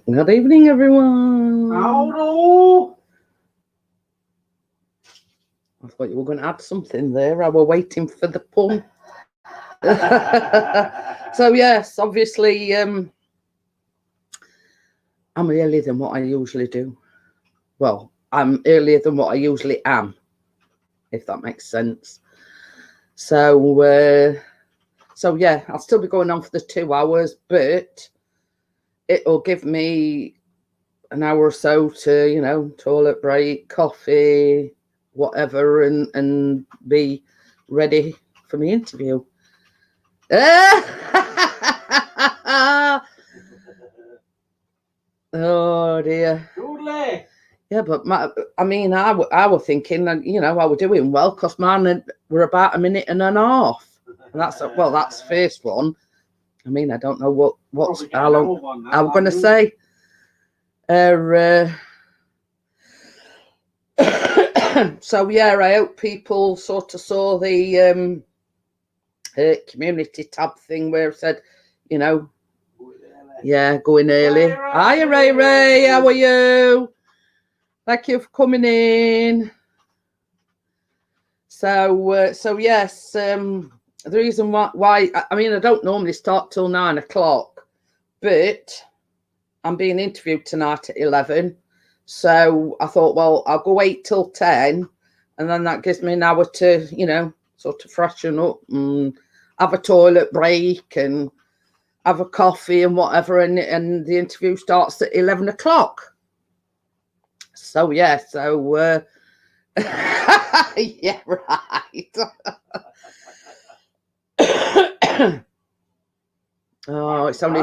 Good evening, everyone. Hello. I thought you were going to add something there. I was waiting for the pun. So yes, obviously, I'm earlier than what I usually do. Well, I'm earlier than what I usually am, if that makes sense. So yeah, I'll still be going on for the 2 hours, but it'll give me an hour or so to, toilet break, coffee, whatever, and be ready for my interview. Oh dear. Doodly. Yeah, but I was thinking, I was doing well because mine were about a minute and a half. And that's first one. I mean, I don't know what's how long. I was going to say. So yeah, I hope people sort of saw the community tab thing where it said, yeah, going early. Hi, Ray. How are you? Thank you for coming in. So yes, the reason why I mean I don't normally start till 9 o'clock, but I'm being interviewed tonight at 11. So I thought, well, I'll go 8 till 10, and then that gives me an hour to, sort of freshen up and have a toilet break and have a coffee and whatever, and the interview starts at 11 o'clock. So yeah, yeah, right. Oh, it's only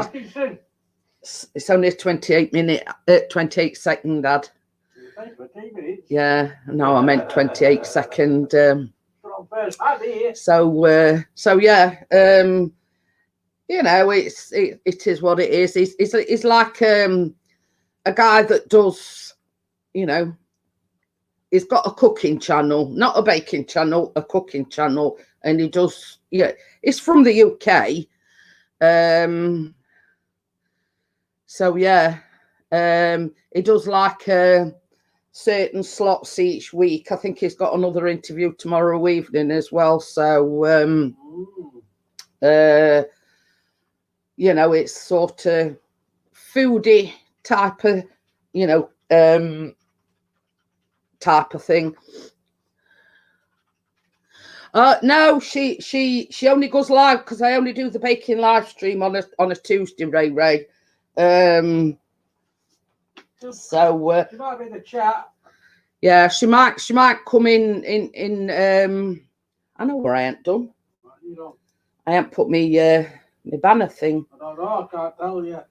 a 28 second ad. Yeah, no, I meant 28 second. So yeah, it is what it is. It's like a guy that does, he's got a cooking channel, not a baking channel, a cooking channel, and he does. Yeah, it's from the UK. So yeah, he does like certain slots each week. I think he's got another interview tomorrow evening as well. So it's sort of foodie type of, type of thing. No, she only goes live because I only do the baking live stream on a Tuesday, Ray. So she might be in the chat. Yeah, she might come in I know where I ain't done. I ain't put me my banner thing. I don't know, I can't tell you.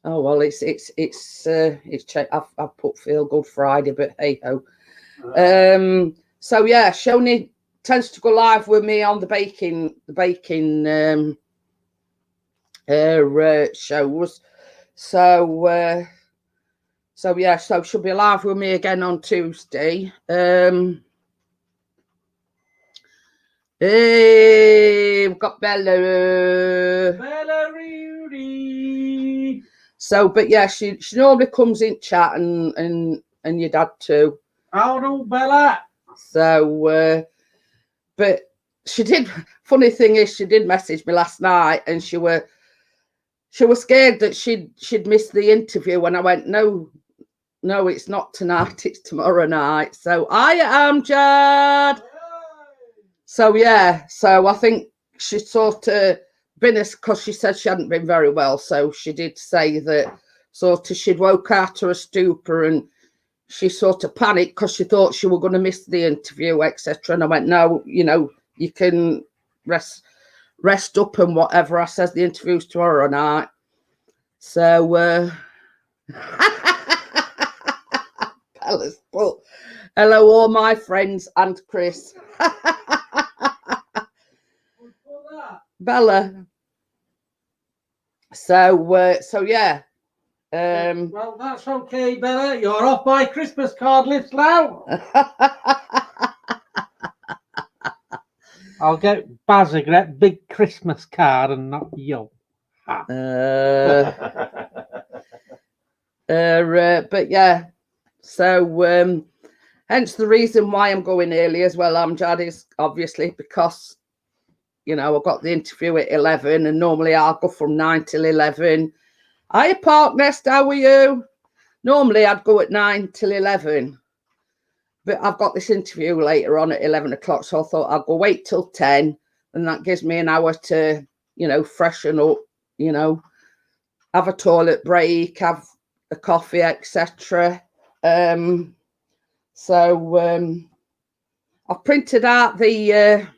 Oh well, it's I've put Feel Good Friday, but hey ho. So yeah, she only tends to go live with me on the baking shows. So yeah, so she'll be live with me again on Tuesday. Hey, we've got Bella. Rudy. So, but yeah, she normally comes in chat and your dad too. Hello, Bella. So, but she did. Funny thing is, she did message me last night, and she was scared that she'd missed the interview, and I went, no, it's not tonight, it's tomorrow night. So I am Jad. So yeah, so I think she sort of been because she said she hadn't been very well. So she did say that sort of she'd woke out of a stupor and she sort of panicked because she thought she were going to miss the interview, etc. And I went, no, you can rest up and whatever. I says the interview's tomorrow night. So Bella's put, hello all my friends and Chris. Bella. So yeah. Well, that's okay, Bella. You're off my Christmas card list now. I'll get Baz a big Christmas card and not you. But yeah, so hence the reason why I'm going early as well, Amjad, is obviously because, you know, I've got the interview at 11 and normally I'll go from 9 till 11. Hiya, Parknest, how are you? Normally I'd go at 9 till 11, but I've got this interview later on at 11 o'clock, so I thought I'll go wait till 10, and that gives me an hour to, you know, freshen up, you know, have a toilet break, have a coffee, etc. So I've printed out the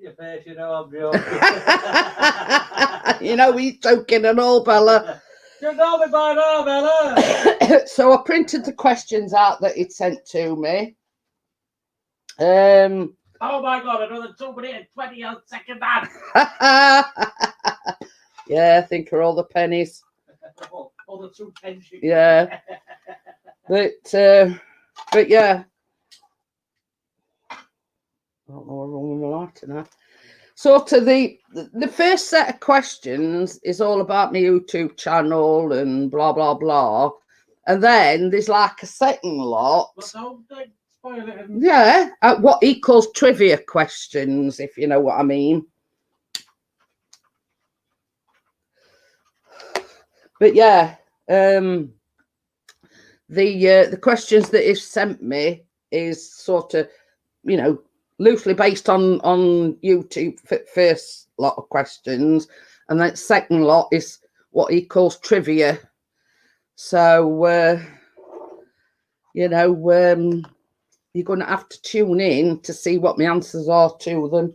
Your face, you know I'm joking. you know, he's joking and all, Bella. You know me by now, Bella. So I printed the questions out that he'd sent to me. Oh my God, another 2 minutes and 20 second man. Yeah, think of all the pennies. All the 2 pence. Yeah. But yeah. I don't know what's wrong with my lighter now. Sort of the first set of questions is all about my YouTube channel and blah blah blah, and then there's like a second lot. But don't spoil it. Yeah, what equals trivia questions, if you know what I mean. But yeah, the questions that he's sent me is sort of, you know, loosely based on YouTube. First lot of questions, and then second lot is what he calls trivia. So you know, you're going to have to tune in to see what my answers are to them.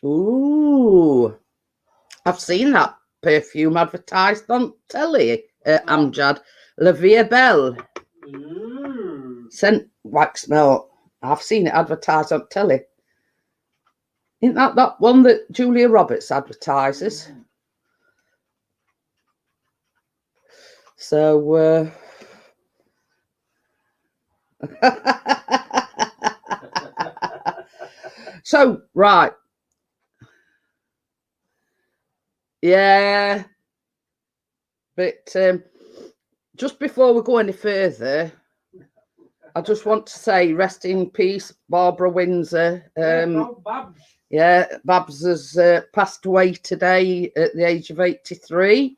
Ooh, I've seen that perfume advertised on telly, Amjad. La Vie Belle. Scent wax smell. I've seen it advertised on telly. Isn't that one that Julia Roberts advertises? So so right. Yeah. But just before we go any further, I just want to say rest in peace, Barbara Windsor. Babs. Yeah, Babs has passed away today at the age of 83.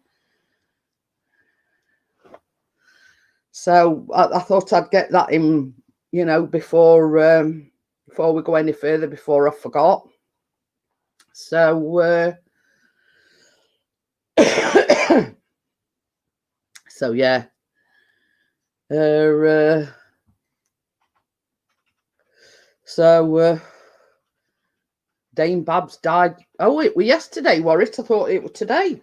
So I thought I'd get that in, you know, before we go any further, before I forgot. So so yeah. So Dame Babs died. Oh, it was yesterday, Warwick. I thought it was today. I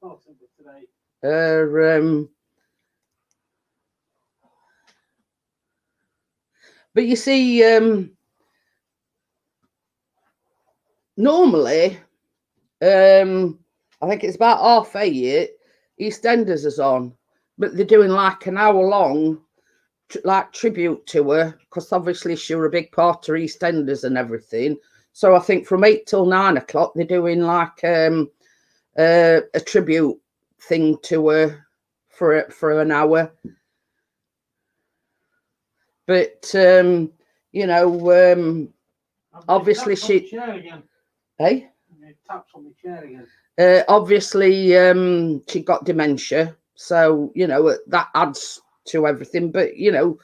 thought it was today. But you see, normally, I think it's about 8:30. EastEnders is on, but they're doing like an hour long, like tribute to her, because obviously she was a big part of EastEnders and everything. So I think from 8 till 9 o'clock they're doing like a tribute thing to her for an hour. But you know, obviously she. Hey. Taps on the chair again. Obviously, she got dementia, so you know that adds to everything. But you know,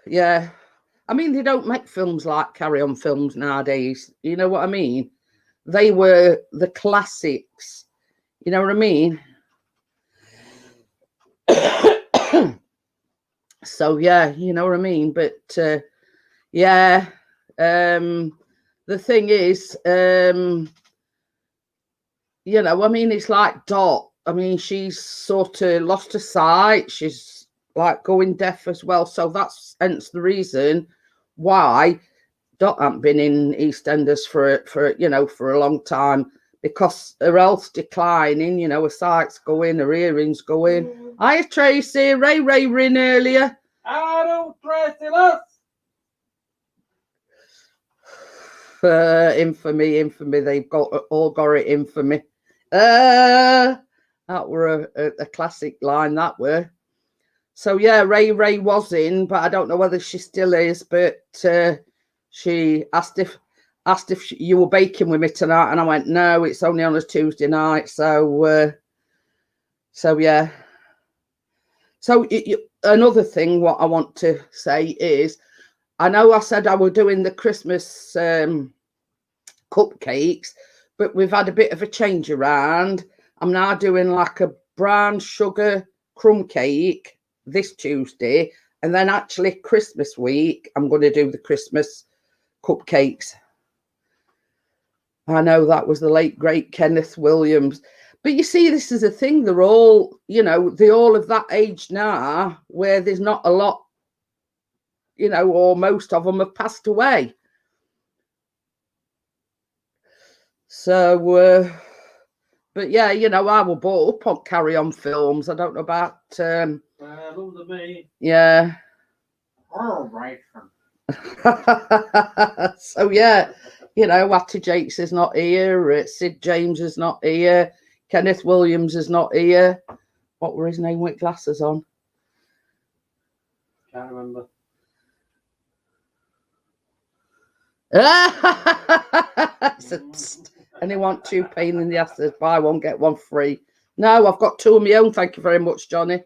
yeah. I mean, they don't make films like Carry On films nowadays. You know what I mean? They were the classics. You know what I mean? So yeah, you know what I mean. But yeah, the thing is, you know, I mean, it's like Dot. I mean, she's sort of lost her sight. She's like going deaf as well. So that's hence the reason why Dot hasn't been in EastEnders for you know, for a long time, because her health's declining. You know, her sight's going, her hearing's going. Hiya, Tracy. Ray rin earlier. How out, Tracy, lass. Infamy. They've all got it, infamy. That were a classic line, that were. So yeah, Ray was in, but I don't know whether she still is. But she asked if you were baking with me tonight, and I went, no, it's only on a Tuesday night. So yeah. So another thing, what I want to say is, I know I said I were doing the Christmas cupcakes, but we've had a bit of a change around. I'm now doing like a brown sugar crumb cake this Tuesday, and then actually Christmas week I'm going to do the Christmas cupcakes. I know that was the late great Kenneth Williams, but you see, this is a thing, they're all, they all of that age now where there's not a lot, or most of them have passed away. So but yeah, I was brought up on Carry On Films. I don't know about yeah. Oh, right. So yeah, Watty Jakes is not here, Sid James is not here, Kenneth Williams is not here. What were his name with glasses on? Can't remember. Anyone 2 pain in the ass, buy one get one free. No, I've got 2 of my own, thank you very much, Johnny.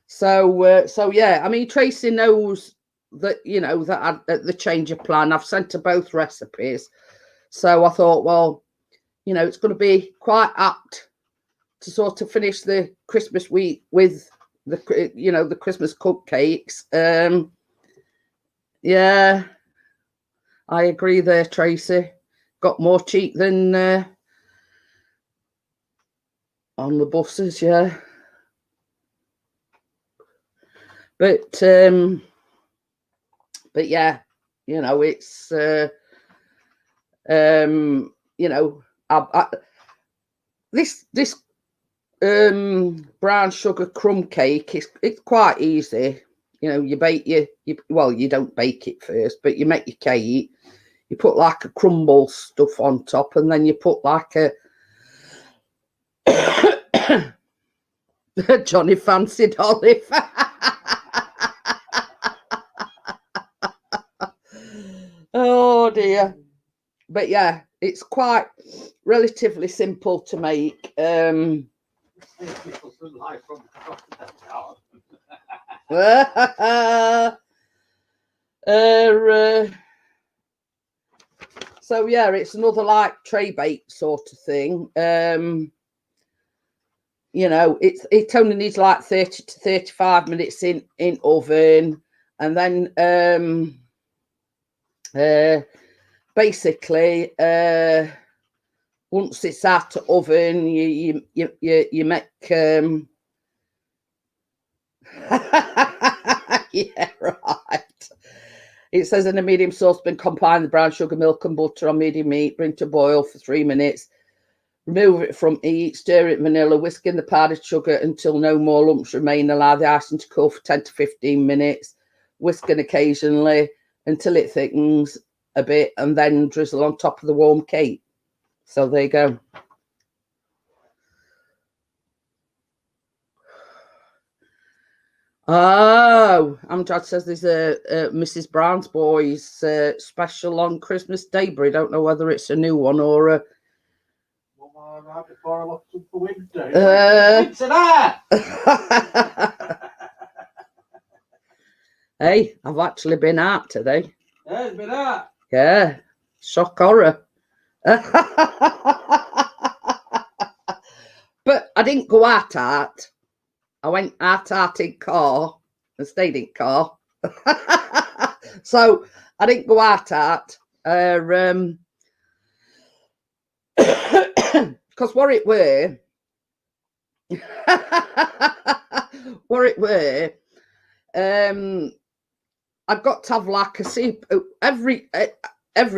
So yeah, I mean, Tracy knows that, that the change of plan. I've sent her both recipes. So I thought, well, it's going to be quite apt to sort of finish the Christmas week with the, the Christmas cupcakes. Yeah, I agree there, Tracy. Got more cheek than on the buses, yeah. But yeah, it's this brown sugar crumb cake it's quite easy. You bake well, you don't bake it first, but you make your cake. You put like a crumble stuff on top, and then you put like a Johnny fancied olive. Oh dear. But yeah, it's quite relatively simple to make. So yeah, it's another like tray bake sort of thing. It only needs like 30 to 35 minutes in oven, and then basically once it's out of oven, you make yeah, right. It says in a medium saucepan, combine the brown sugar, milk and butter on medium heat, bring to boil for 3 minutes. Remove it from heat, stir it vanilla, whisk in the powdered sugar until no more lumps remain. Allow the icing to cool for 10 to 15 minutes. Whisking occasionally until it thickens a bit, and then drizzle on top of the warm cake. So there you go. Oh, Amjad says there's a Mrs. Brown's Boys special on Christmas Day, but I don't know whether it's a new one or a. Right before I looked up the window. It's an eye. Hey, I've actually been out today. Yeah, it's been out. Yeah, shock horror. But I didn't go out. I went out in car and stayed in car. So I didn't go out. Because what it were, I've got to have like a soup every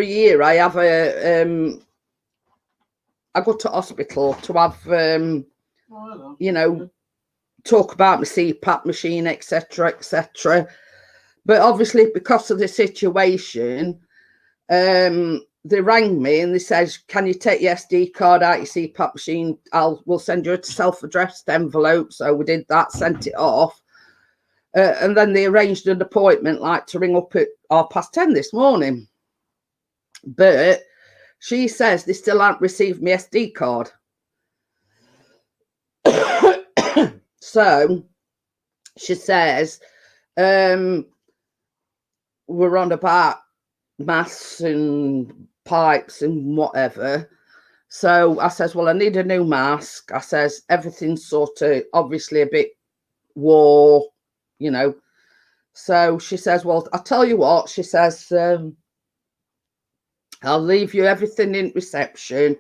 year. I have I go to hospital to have you know, talk about my CPAP machine, etc., etc. But obviously, because of the situation, they rang me and they said, "Can you take your SD card out your CPAP machine? We'll send you a self-addressed envelope." So we did that, sent it off, and then they arranged an appointment, like to ring up at 10:30 this morning. But she says they still haven't received my SD card. So she says, we're on about masks and pipes and whatever. So I says, well, I need a new mask. I says, everything's sort of obviously a bit war, you know. So she says, well, I'll tell you what. She says, I'll leave you everything in reception.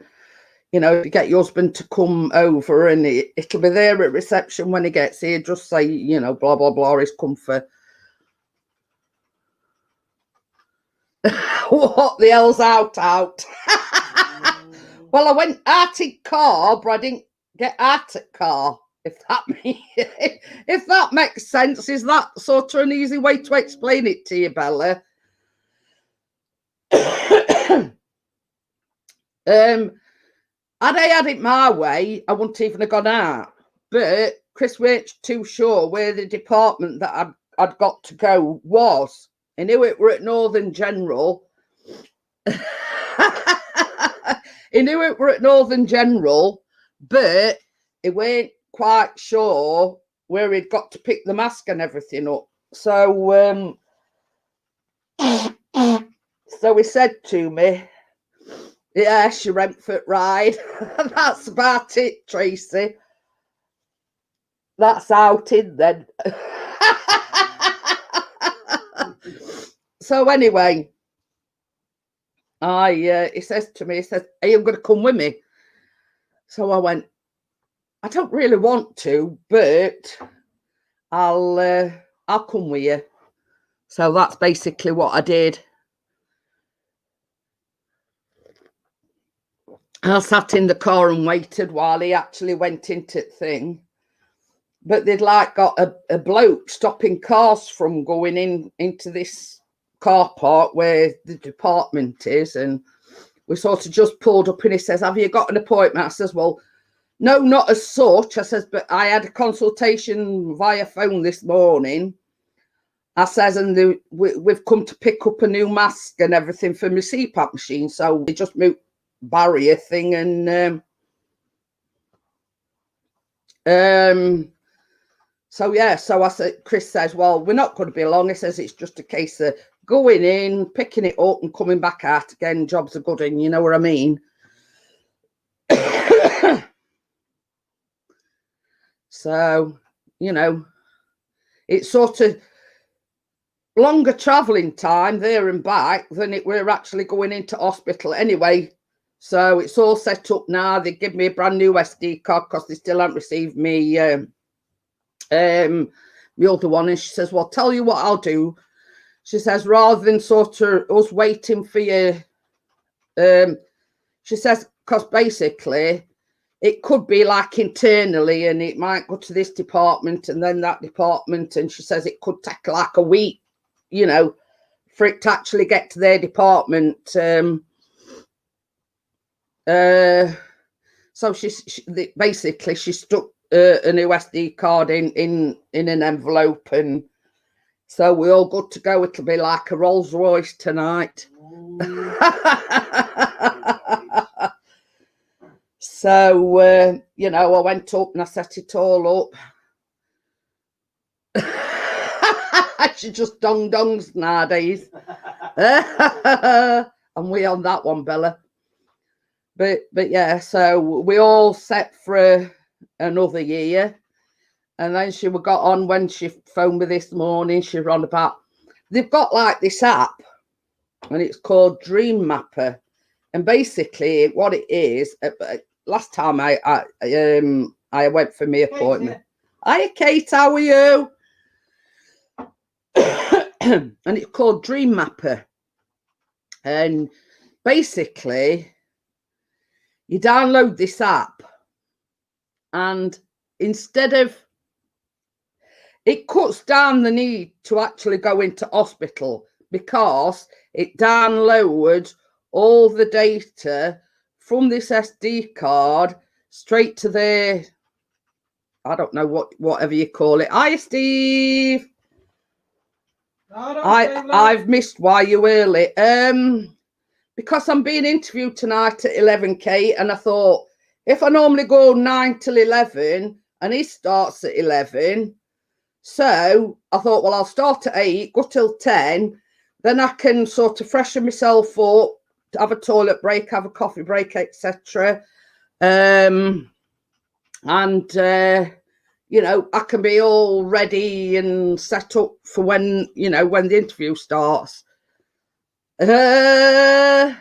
You know, get your husband to come over and it'll be there at reception when he gets here. Just say, you know, blah, blah, blah, he's come for... What the hell's out? Well, I went Arctic car, but I didn't get Arctic car. If that makes sense, is that sort of an easy way to explain it to you, Bella? Had I had it my way, I wouldn't even have gone out. But Chris weren't too sure where the department that I'd got to go was. I knew it were at Northern General. He knew it were at Northern General, but he weren't quite sure where he'd got to pick the mask and everything up. So, so he said to me, "Yes, your Brentford ride." That's about it, Tracy. That's out in then. So anyway, he says to me, he says, "Are you going to come with me?" So I went, "I don't really want to, but I'll come with you." So that's basically what I did. I sat in the car and waited while he actually went into the thing. But they'd like got a bloke stopping cars from going into this car park where the department is. And we sort of just pulled up and he says, "Have you got an appointment?" I says, "Well, no, not as such." I says, "But I had a consultation via phone this morning." I says, "And we've come to pick up a new mask and everything for my CPAP machine." So they just moved barrier thing and so yeah, so I said, Chris says, "Well, we're not going to be long." He says, "It's just a case of going in, picking it up and coming back out again. Job's a good one, you know what I mean?" So, you know, it's sort of longer travelling time there and back than it were actually going into hospital anyway. So it's all set up now. They give me a brand new SD card because they still haven't received me the other one. And she says, "Well, tell you what I'll do." She says, "Rather than sort of us waiting for you," she says, "because basically it could be like internally and it might go to this department and then that department." And she says it could take like a week, you know, for it to actually get to their department. So she basically stuck a new SD card in an envelope, and so we're all good to go. It'll be like a Rolls Royce tonight. So you know, I went up and I set it all up. She just dongs nowadays. And we on that one, Bella. But yeah, so we all set for another year. And then she got on when she phoned me this morning. She ran about, they've got like this app and it's called Dream Mapper. And basically what it is, last time I went for my appointment. Hiya, Kate, how are you? And it's called Dream Mapper. And basically, you download this app And instead of, it cuts down the need to actually go into hospital because it downloads all the data from this SD card straight to their, I don't know whatever you call it. Hi, Steve. I've missed why you early. Because I'm being interviewed tonight at 11k, and I thought if I normally go 9 till 11 and he starts at 11, so I thought, well, I'll start at 8, go till 10, then I can sort of freshen myself up, have a toilet break, have a coffee break, etc. You know, I can be all ready and set up for when, you know, when the interview starts. Yeah.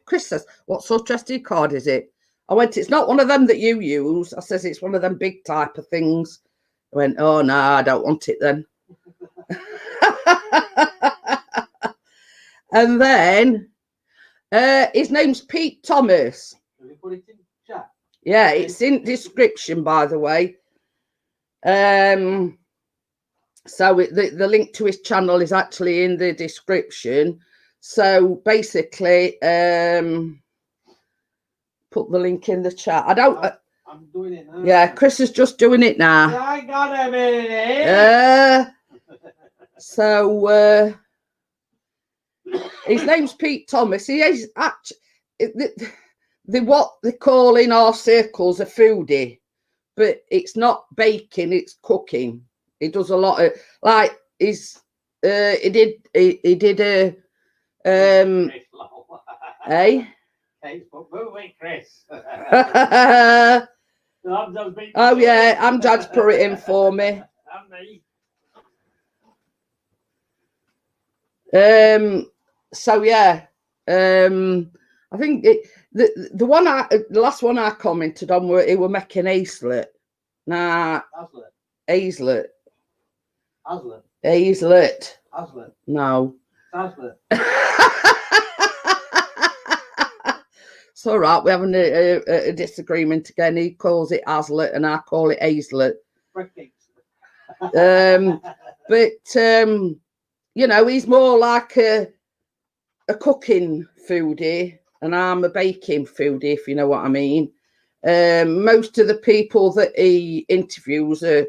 Chris says, what sort of SD card is it? I went, it's not one of them that you use. I says, it's one of them big type of things. I went, oh, no, I don't want it then. And then his name's Pete Thomas. Have you put it in chat? Yeah, it's in description, by the way. So the link to his channel is actually in the description. So basically, put the link in the chat. I don't. I'm doing it now. Yeah, Chris is just doing it now. I got a minute. So his name's Pete Thomas. He is actually what they call in our circles a foodie, but it's not baking; it's cooking. He does a lot of, like, he did a hey. Facebook moving, Chris. Oh yeah, Amjad's put it in for me. So yeah, I think the last one I commented on it were making Hazlet. Nah, Hazlet. No. It's all right. We're having a disagreement again. He calls it Hazlet and I call it Hazlet. But you know, he's more like a cooking foodie, and I'm a baking foodie, if you know what I mean. Most of the people that he interviews are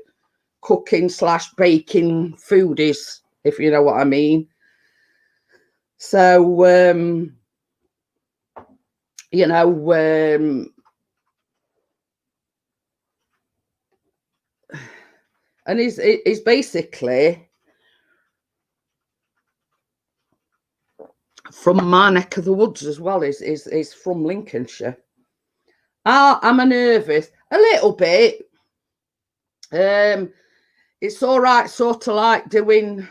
cooking / baking foodies, if you know what I mean. So you know, and he's basically from my neck of the woods as well. Is from Lincolnshire. Am I nervous? A little bit. It's all right, sort of like doing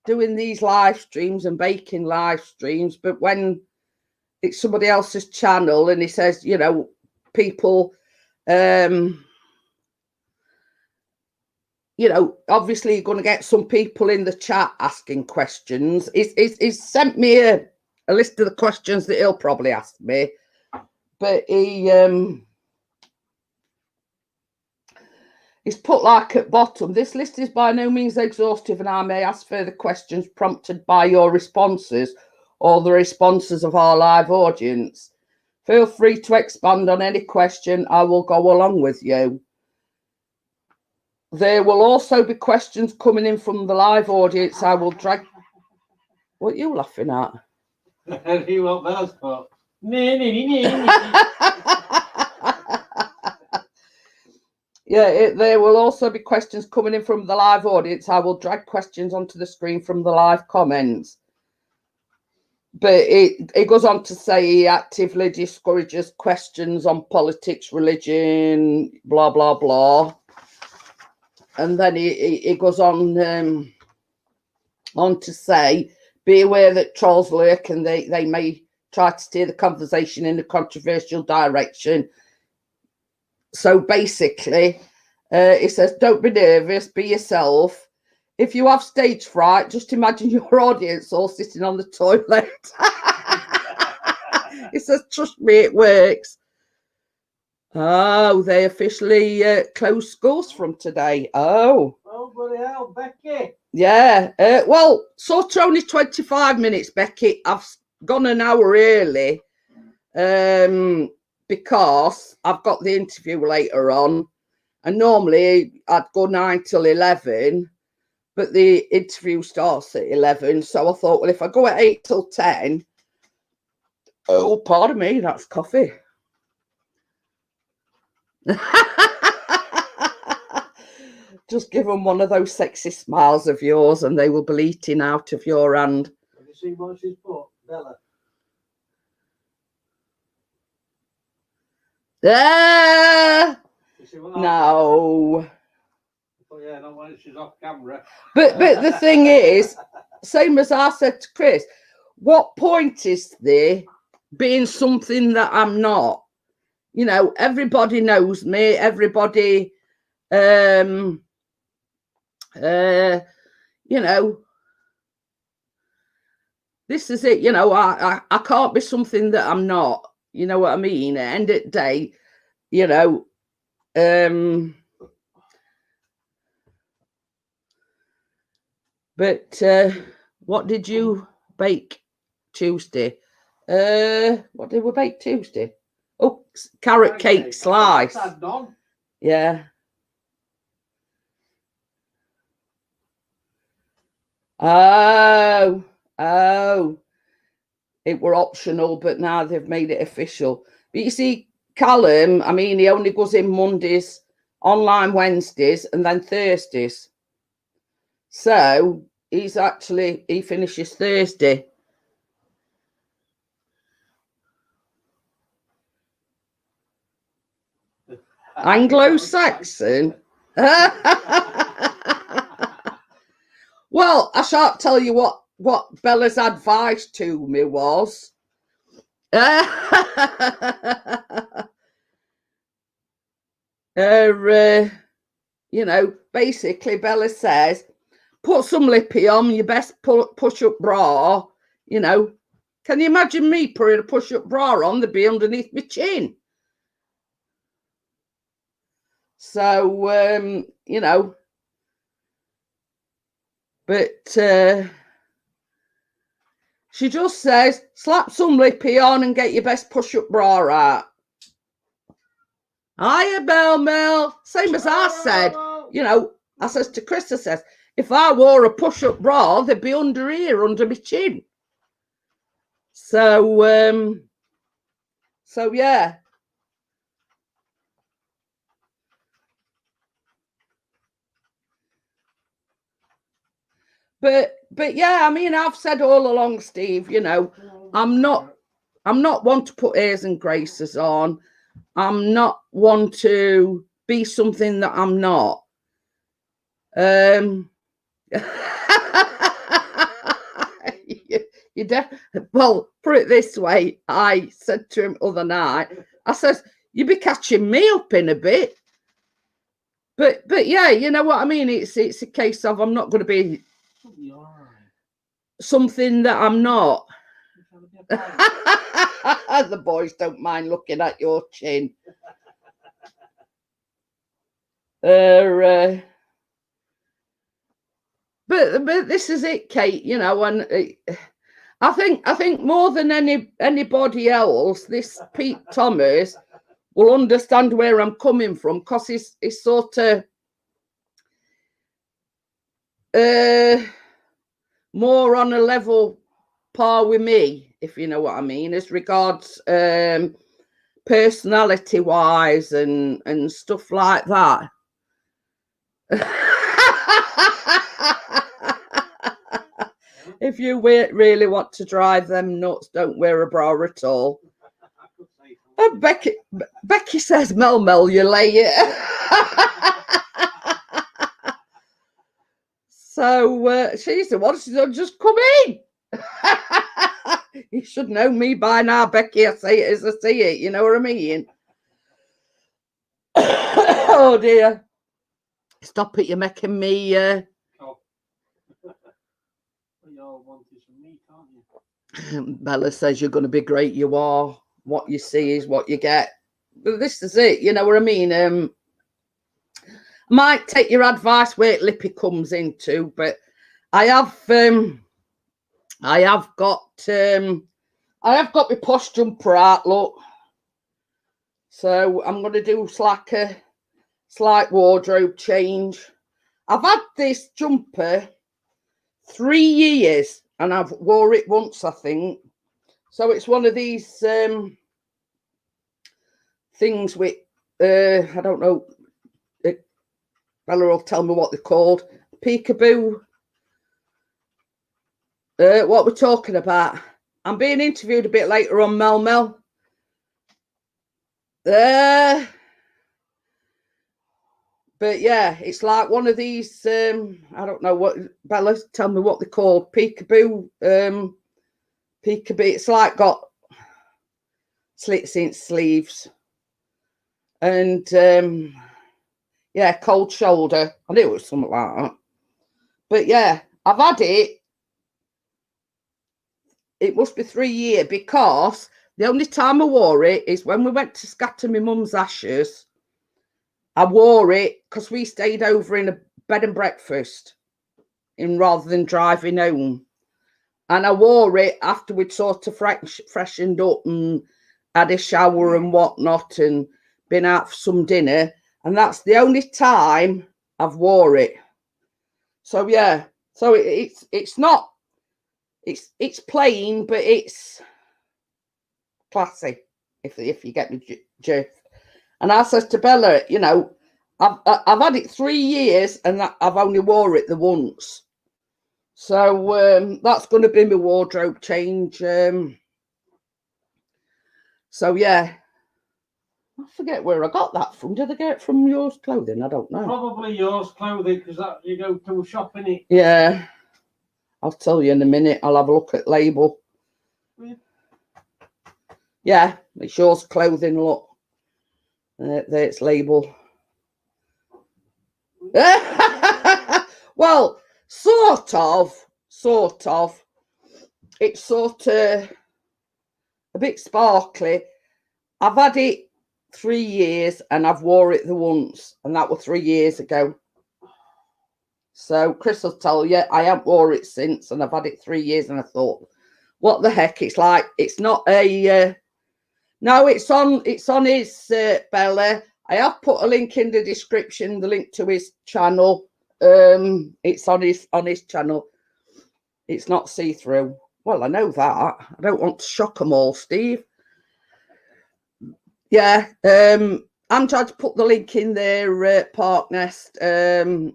these live streams and baking live streams, but when it's somebody else's channel and he says, you know, people, you know, obviously you're going to get some people in the chat asking questions. He's sent me a list of the questions that he'll probably ask me, but he's put like at bottom, this list is by no means exhaustive and I may ask further questions prompted by your responses or the responses of our live audience. Feel free to expand on any question. I will go along with you. There will also be questions coming in from the live audience. I will drag... What are you laughing at? You want those for? Yeah, there will also be questions coming in from the live audience. I will drag questions onto the screen from the live comments. But it goes on to say he actively discourages questions on politics, religion, blah, blah, blah. And then he goes on to say, be aware that trolls lurk and they may try to steer the conversation in a controversial direction. So basically, he says, don't be nervous, be yourself. if you have stage fright, just imagine your audience all sitting on the toilet. It says, trust me, it works. Oh, they officially closed schools from today. Oh. Oh, bloody hell, Becky. Yeah. Well, sort of only 25 minutes, Becky. I've gone an hour early because I've got the interview later on. And normally I'd go 9 till 11, but the interview starts at 11. So I thought, well, if I go at 8 till 10, oh, pardon me, that's coffee. Just give them one of those sexy smiles of yours and they will be eating out of your hand. Have you seen what she's put, Bella? No. Oh, yeah, not when she's off camera. But the thing is, same as I said to Chris, what point is there being something that I'm not? You know, everybody knows me. Everybody, you know, this is it. You know, I can't be something that I'm not. You know what I mean? At the end of the day, you know, but what did you bake Tuesday? What did we bake Tuesday? Oh, carrot cake slice. Yeah. Oh, it were optional, but now they've made it official. But you see, Callum, I mean, he only goes in Mondays, online Wednesdays, and then Thursdays. So he finishes Thursday. Anglo-Saxon? Well, I shan't tell you what Bella's advice to me was. You know, basically Bella says, put some lippy on, your best push-up bra. You know, can you imagine me putting a push-up bra on? They'd be underneath my chin. So, you know, but she just says, slap some lippy on and get your best push-up bra out. Hiya, Mel. Same as I said. You know, I says to Chris, I says, if I wore a push-up bra, they'd be under here, under my chin. So, yeah. But yeah, I mean, I've said all along, Steve, you know, I'm not one to put airs and graces on. I'm not one to be something that I'm not. Well, put it this way. I said to him other night, I says, you be catching me up in a bit. But yeah, you know what I mean? It's a case of I'm not going to be something that I'm not. The boys don't mind looking at your chin. But this is it, Kate, you know, and I think more than anybody else, this Pete Thomas will understand where I'm coming from, because he's sort of more on a level par with me, if you know what I mean, as regards personality wise and stuff like that. If you really want to drive them nuts, don't wear a bra at all. Becky says, Mel, you lay it. So she's the one, she's just come in. You should know me by now, Becky. I say it as I see it. You know what I mean? Oh dear. Stop it, you're making me can't you? Bella says you're going to be great. You are. What you see is what you get. But this is it. You know what I mean? Might take your advice where Lippy comes into, but I have got my posh jumper out, look. So I'm going to do like a slight wardrobe change. I've had this jumper 3 years and I've wore it once, I think. So it's one of these things with, I don't know, Bella will tell me what they're called. Peekaboo. What we're talking about. I'm being interviewed a bit later on Mel Mel. But yeah, it's like one of these, I don't know what, Bella, tell me what they're called. Peekaboo. Peekaboo. It's like got slits in sleeves. And yeah, cold shoulder. I knew it was something like that. But yeah, I've had it. It must be 3 years because the only time I wore it is when we went to scatter my mum's ashes. I wore it because we stayed over in a bed and breakfast rather than driving home. And I wore it after we'd sort of freshened up and had a shower and whatnot and been out for some dinner. And that's the only time I've wore it. So yeah, so it's not, it's plain, but it's classy, if you get me drift. And I says to Bella, you know, I've had it 3 years and I've only wore it the once. So that's going to be my wardrobe change. So yeah, I forget where I got that from. Did I get it from Yours Clothing? I don't know. Probably Yours Clothing, because that you go to a shop in it. Yeah, I'll tell you in a minute. I'll have a look at label. Yeah, it's Yours Clothing. Look, there's label. Well, sort of. It's sort of a bit sparkly. I've had it 3 years and I've wore it the once, and that was 3 years ago. So Chris will tell you I haven't wore it since, and I've had it 3 years, and I thought, what the heck? It's like, it's not a no, it's on his Bella. I have put a link in the description, the link to his channel. It's on his channel. It's not see-through. Well, I know that. I don't want to shock them all, Steve. Yeah, I'm trying to put the link in there, Park Nest, Bella.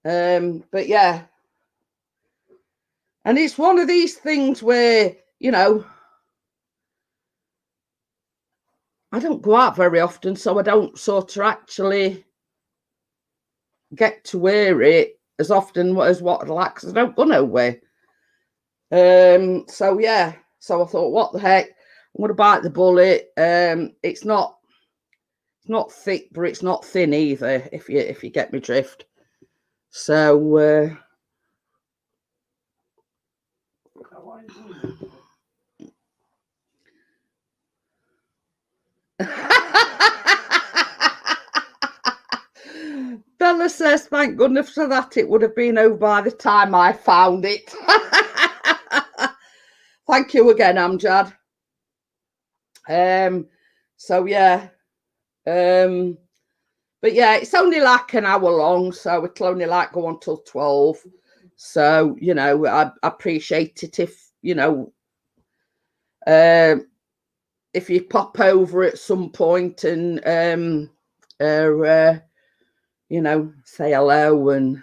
But yeah. And it's one of these things where, you know, I don't go out very often, so I don't sort of actually get to wear it as often as what I'd like, because I don't go nowhere. So yeah, so I thought, what the heck? I'm going to bite the bullet. It's not thick, but it's not thin either, if you get me drift. So Bella says, thank goodness for that. It would have been over by the time I found it. Thank you again, Amjad. So yeah. But yeah, it's only like an hour long, so it'll only like go on till 12. So, you know, I appreciate it if, you know, if you pop over at some point and you know, say hello. And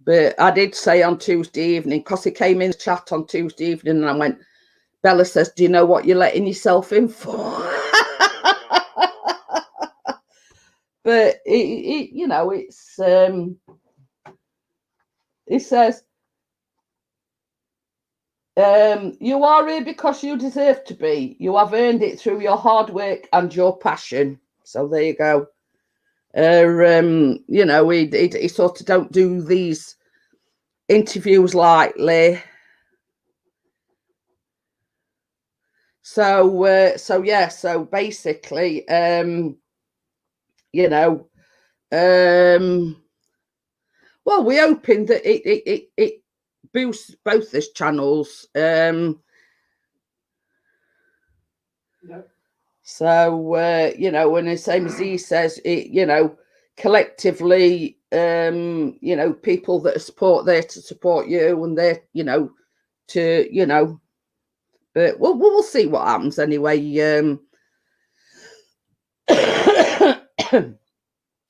but I did say on Tuesday evening, because he came in the chat on Tuesday evening, and I went, Bella says, do you know what you're letting yourself in for? But you know, it's it says, you are here because you deserve to be. You have earned it through your hard work and your passion. So there you go. You know, he sort of don't do these. interviews lightly. So yeah, so basically, you know, well, we're hoping that it boosts both these channels. So you know, and the same as he says, it, you know, collectively, you know, people that are support there to support you, and they're, you know, to, you know, but we'll see what happens anyway.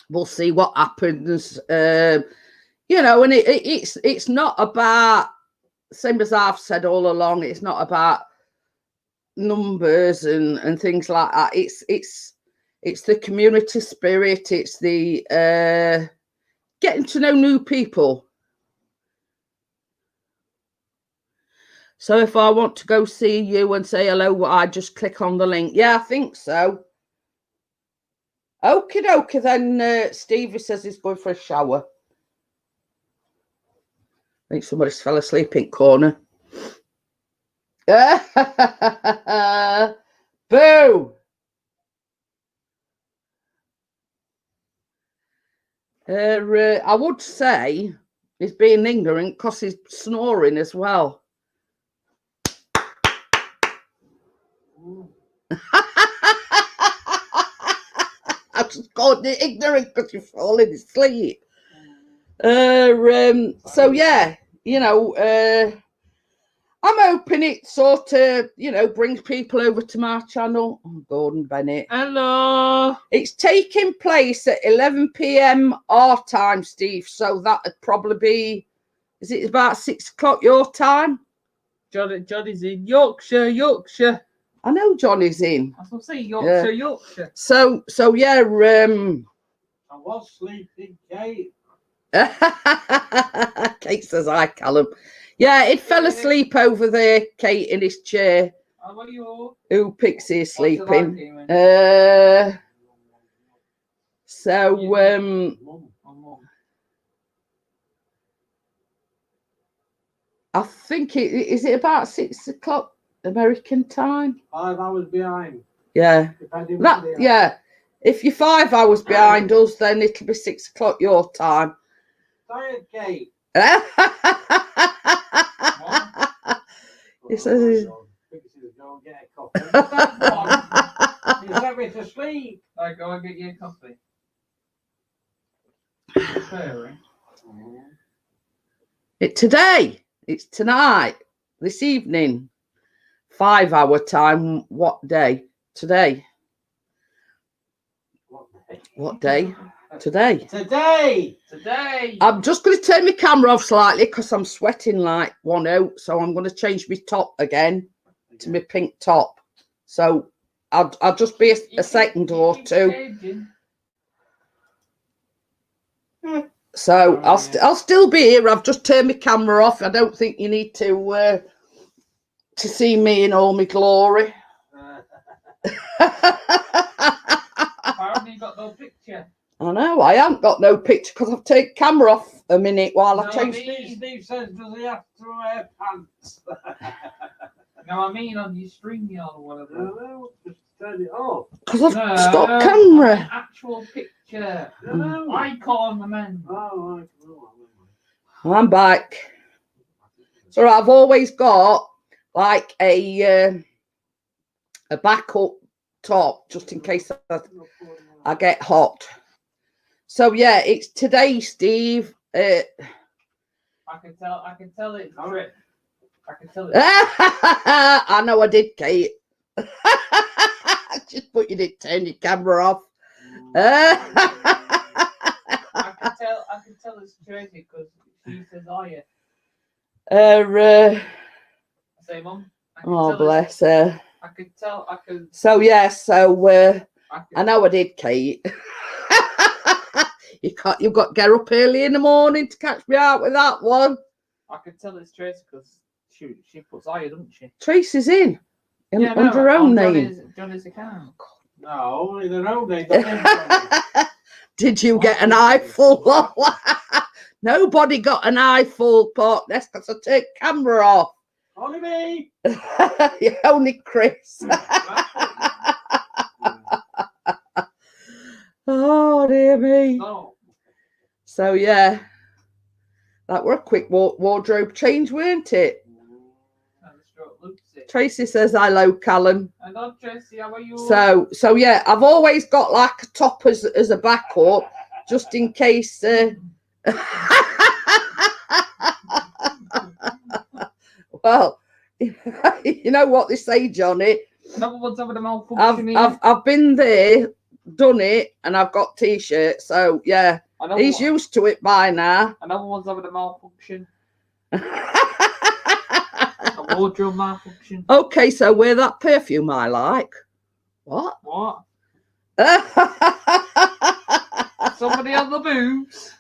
We'll see what happens. You know, and it's not about, same as I've said all along, it's not about numbers and things like that. It's the community spirit. It's the getting to know new people. So if I want to go see you and say hello, I just click on the link. Yeah, I think so. Okie dokie then. Stevie says he's going for a shower. I think somebody's fell asleep in corner. Boo! I would say he's being ignorant because he's snoring as well. I just called it ignorant because you're falling asleep. So yeah, you know, I'm hoping it sort of, you know, brings people over to my channel. Oh, Gordon Bennett. Hello. It's taking place at 11 p.m. our time, Steve. So that'd probably be, is it about 6 o'clock your time? Johnny's in Yorkshire. I know Johnny's in. That's what I'm saying, Yorkshire, Yeah. Yorkshire. So yeah, I was sleeping, Kate. Kate says hi, Callum. Yeah, it fell asleep over there, Kate, in his chair. How are you all? Who Pixie is sleeping? So I think is it about 6 o'clock American time? 5 hours behind. Yeah. That, yeah. If you're 5 hours behind us, then it'll be 6 o'clock your time. Sorry, Kate. He says, go and get a coffee. You sent me to sleep. I go and get you a coffee. It's tonight, this evening, 5 hour time. What day? Today. What day? Today. I'm just going to turn my camera off slightly because I'm sweating like one out. So I'm going to change my top again to my pink top. So I'll just be a second or two. So I'll still be here. I've just turned my camera off. I don't think you need to see me in all my glory. Apparently you got no picture. I know, I haven't got no picture because I've taken camera off a minute while I change. Steve says, does he have to wear pants? No, I mean on your string or whatever. No, just turn it off. Because I've stopped camera. Actual picture. No. Icon, the man. Oh, I'm back. So I've always got like a backup top just in case I get hot. So yeah, it's today, Steve. I can tell it's a trip. I can tell it. I know I did, Kate. Just but you didn't turn your camera off. I can tell it's Tracy because she says, "Are you?" Say, Mum. Oh, bless her. I could tell. I could. So yeah, I know I did, Kate. You've got to get up early in the morning to catch me out with that one. I could tell it's Tracy because she puts Aya, doesn't she? Tracy's in under her own name. Johnny's account. No, only their own name. Did you get an eyeful? Nobody got an eye full, Portness, because I take camera off. Only me. Yeah, only Chris. Oh, dear me. No. So, yeah, that were a quick wardrobe change, weren't it? Tracy says, hello, Callum. Hello, Tracy, how are you? So yeah, I've always got like a top as a backup, just in case. Well, you know what they say, Johnny. Another one's having a malfunction. I've been there, done it, and I've got t-shirts. So yeah, he's used to it by now. Another one's having a malfunction. A wardrobe malfunction. Okay, so wear that perfume I like. What? What? Somebody on the boobs.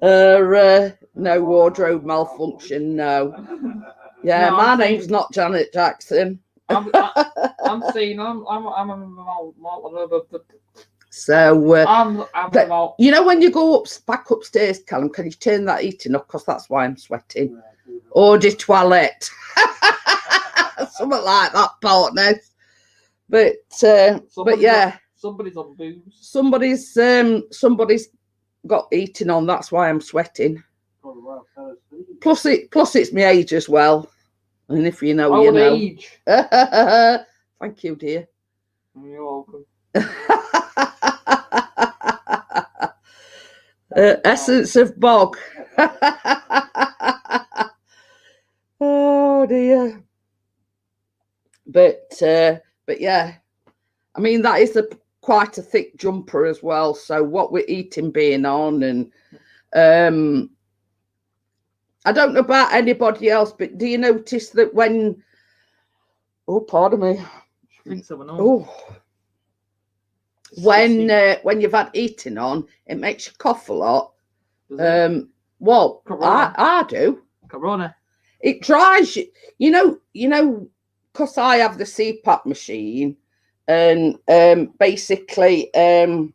No wardrobe malfunction. No. Yeah, no, my name's not Janet Jackson. I'm seeing. So you know when you go back upstairs, Callum, can you turn that heating up? Because that's why I'm sweating. Eau de toilette. Something like that, Portness. But yeah, somebody's on booze. Somebody's got heating on. That's why I'm sweating. Plus it's my age as well. And if you know, you know. Age. Thank you, dear. You're welcome. Essence of bog. Oh dear. But yeah, I mean that is quite a thick jumper as well. So what we're eating being on, and I don't know about anybody else, but do you notice that when pardon me. I think so. Oh. When you've had eating on, it makes you cough a lot. Well, I do. Corona. It dries you. You know, because I have the CPAP machine, and basically, the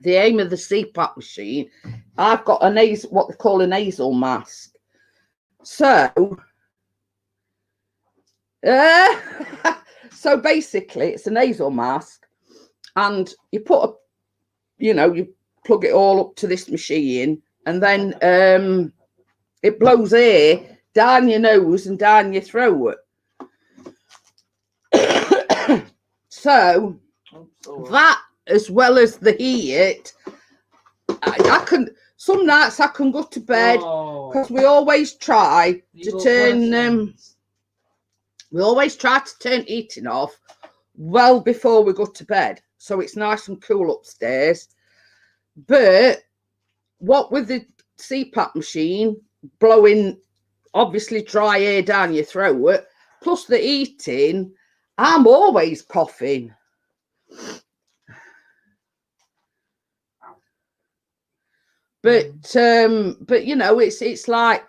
aim of the CPAP machine, I've got what they call a nasal mask. So, so basically, it's a nasal mask, and you put you plug it all up to this machine, and then it blows air down your nose and down your throat. So that, as well as the heat, I can some nights I can go to bed, because we always try to turn heating off well before we go to bed, so it's nice and cool upstairs. But what with the CPAP machine blowing obviously dry air down your throat, plus the heating, I'm always coughing. But you know, it's like,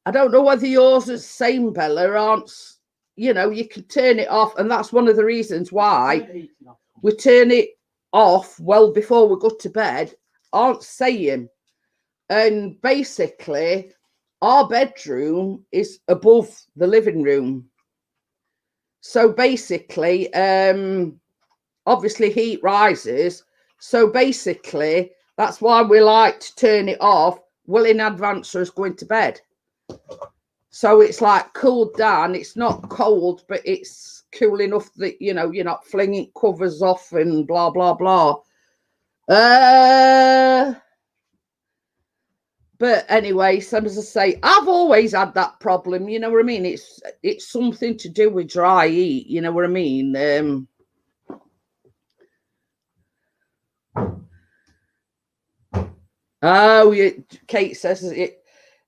I don't know whether yours is the same, Bella, aren't you know, you can turn it off, and that's one of the reasons why we turn it off well before we go to bed, aren't saying. And basically our bedroom is above the living room, so basically obviously heat rises, so basically that's why we like to turn it off well in advance of us going to bed, so it's like cooled down. It's not cold, but it's cool enough that, you know, you're not flinging covers off and blah blah blah. But anyway, so as I say, I've always had that problem, you know what I mean? It's something to do with dry heat, you know what I mean? Kate says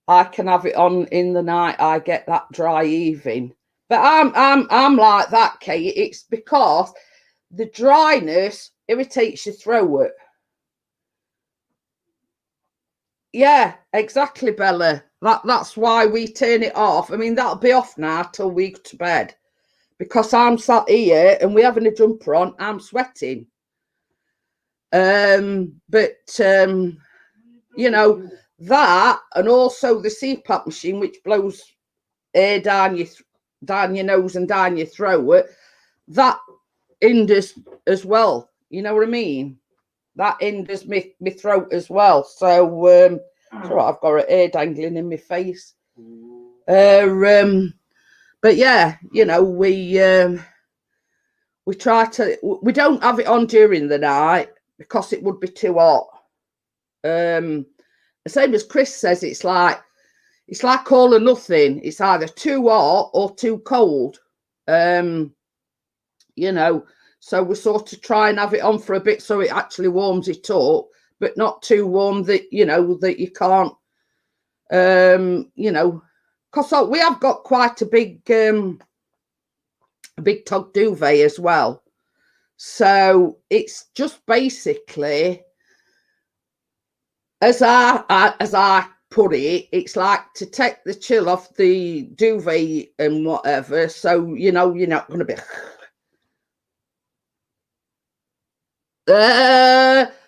I can have it on in the night, I get that dry heaving. But I'm like that, Kate. It's because the dryness irritates your throat. Yeah, exactly, Bella. That's why we turn it off. I mean, that'll be off now till we go to bed, because I'm sat here and we're having a jumper on. I'm sweating. But you know, that, and also the CPAP machine, which blows air down your nose and down your throat, that hinders as well. You know what I mean? That hinders my throat as well. So, so I've got an air dangling in my face. But yeah, you know, we try to, we don't have it on during the night because it would be too hot. The same as Chris says, it's like all or nothing. It's either too hot or too cold. You know, so we sort of try and have it on for a bit so it actually warms it up, but not too warm that, you know, that you can't, you know, because we have got quite a big tog duvet as well. So it's just basically, as I put it, it's like to take the chill off the duvet and whatever. So, you know, you're not going to be.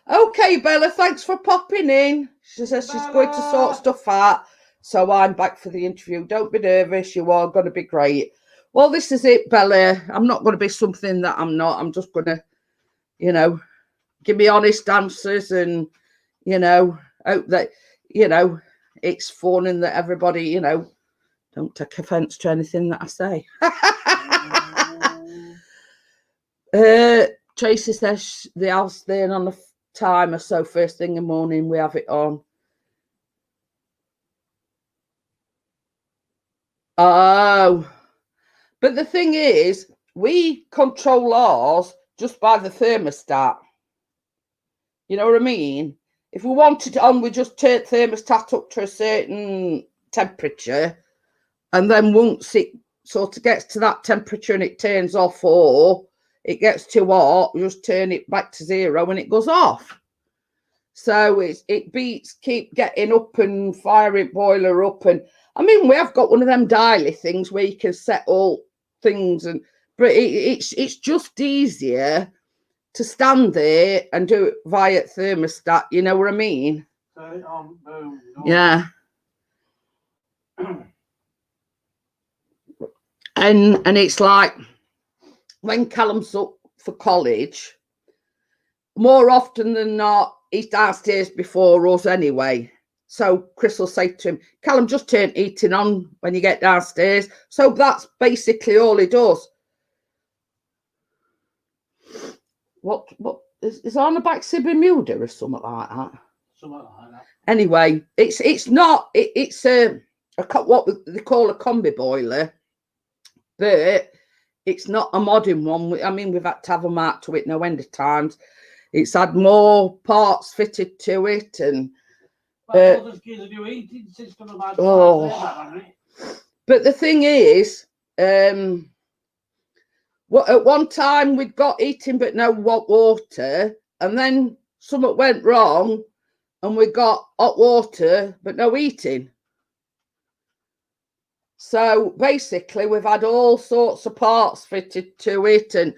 Okay, Bella, thanks for popping in. She says she's going to sort stuff out. So I'm back for the interview. Don't be nervous. You are going to be great. Well, this is it, Bella. I'm not going to be something that I'm not. I'm just going to, you know, give me honest answers and, you know, hope that, you know, it's fun and that everybody, you know, don't take offence to anything that I say. Tracy says the house staying on the timer, so first thing in the morning we have it on. Oh, but the thing is, we control ours just by the thermostat. You know what I mean? If we wanted it on, we just turn thermostat up to a certain temperature, and then once it sort of gets to that temperature and it turns off, or it gets too hot, you just turn it back to 0 and it goes off. So it beats keep getting up and firing boiler up. And I mean, we have got one of them dialy things where you can set all things, and but it's just easier to stand there and do it via thermostat. You know what I mean? Yeah. And it's like when Callum's up for college, more often than not, he's downstairs before us anyway. So Chris will say to him, Callum, just turn heating on when you get downstairs. So that's basically all he does. What is on the back Bermuda or something like that? Something like that. Anyway, it's not it's a what they call a combi boiler, but it's not a modern one. I mean, we've had to have them out to it no end of times. It's had more parts fitted to it, and but the thing is, well, at one time we'd got heating but no hot water, and then something went wrong, and we got hot water but no heating. So basically, we've had all sorts of parts fitted to it, and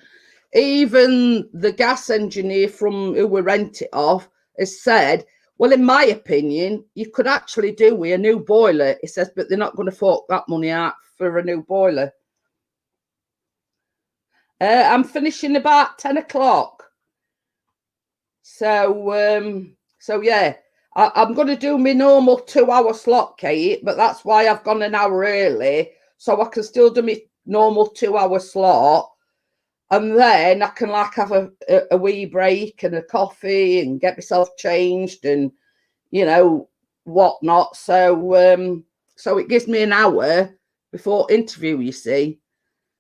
even the gas engineer from who we rent it off has said, well, in my opinion, you could actually do with a new boiler. He says, but they're not going to fork that money out for a new boiler. I'm finishing about 10 o'clock. So, so yeah, I'm going to do my normal 2-hour slot, Kate, but that's why I've gone an hour early, so I can still do my normal 2-hour slot. And then I can like have a wee break and a coffee and get myself changed and, you know, whatnot. So, so it gives me an hour before interview, you see.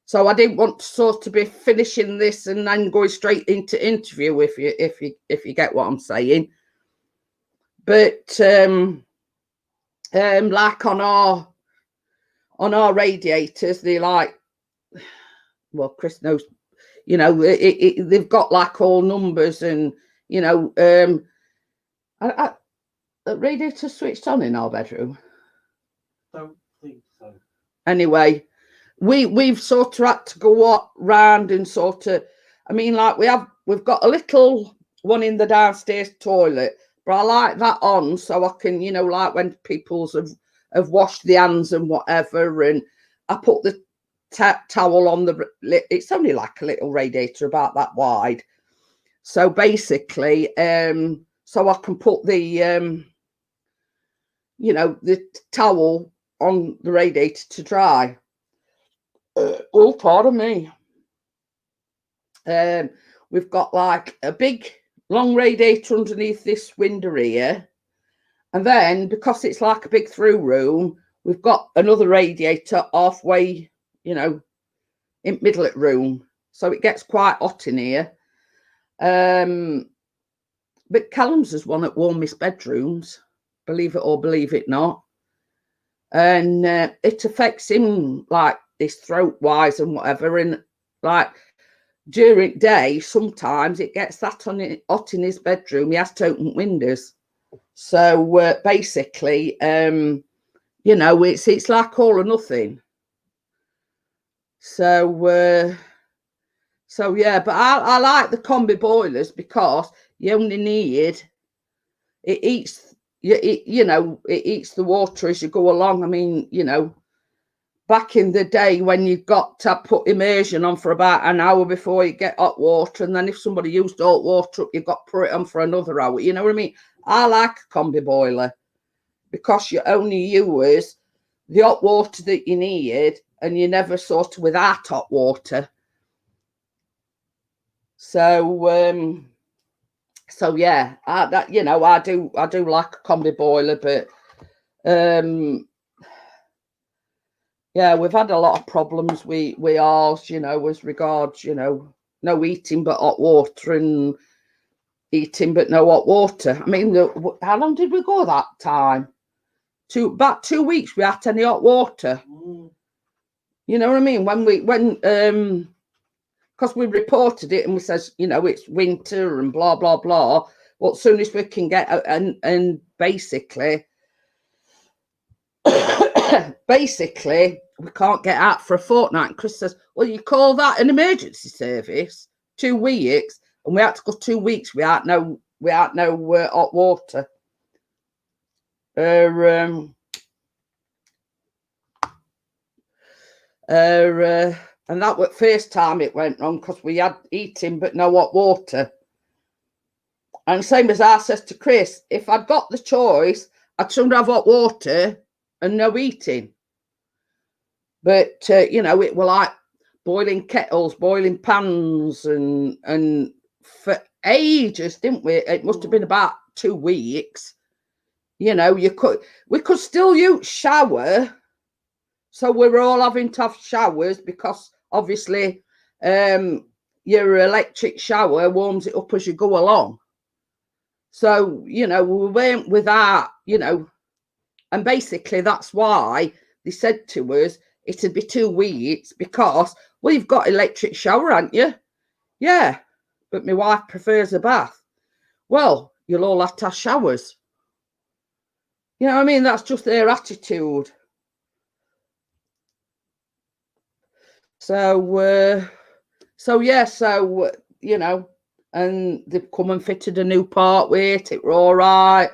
So I didn't want to sort of be finishing this and then going straight into interview, if you get what I'm saying. But like on our radiators, they like, well, Chris knows. You know, they've got like all numbers, and you know, the radiator switched on in our bedroom. Don't think so. Anyway, we've sort of had to go round and sort of. I mean, like we've got a little one in the downstairs toilet, but I like that on so I can, you know, like when people's have washed the hands and whatever, and I put the towel on the, it's only like a little radiator about that wide. So basically, so I can put the, you know, the towel on the radiator to dry. Oh, pardon me. We've got like a big long radiator underneath this window here. And then because it's like a big through room, we've got another radiator halfway, you know, in middle of the room. So it gets quite hot in here. But Callum's is one at warmest bedrooms, believe it or believe it not. And it affects him like this throat wise and whatever. And like during day, sometimes it gets that on it hot in his bedroom. He has to open windows. So basically, you know, it's like all or nothing. So yeah, but I like the combi boilers because you only need, it eats, you know, it eats the water as you go along. I mean, you know, back in the day when you got to put immersion on for about an hour before you get hot water, and then if somebody used hot water up, you got to put it on for another hour. You know what I mean? I like a combi boiler because you only use the hot water that you need, and you never sort of without hot water. So so yeah, that, you know, I do like a combi boiler, but yeah, we've had a lot of problems with ours, you know, as regards, you know, no eating but hot water and eating but no hot water. I mean, how long did we go that time? About 2 weeks we had any hot water. You know what I mean? When because we reported it and we says, you know, it's winter and blah blah blah. Well, as soon as we can get out, and basically basically we can't get out for a fortnight. And Chris says, well, you call that an emergency service? 2 weeks, and we had to go 2 weeks without no hot water. And that was the first time it went wrong because we had eating but no hot water. And same as I says to Chris, if I'd got the choice, I'd sooner have hot water and no eating. But you know, it were like boiling kettles, boiling pans, and for ages, didn't we? It must have been about 2 weeks. You know, we could still use shower. So we're all having to have showers because obviously your electric shower warms it up as you go along. So, you know, we went without, you know, and basically that's why they said to us it'd be 2 weeks because, well, you've got electric shower, haven't you? Yeah, but my wife prefers a bath. Well, you'll all have to have showers. You know what I mean? That's just their attitude. So yeah, so you know, and they've come and fitted a new part with it. It were all right.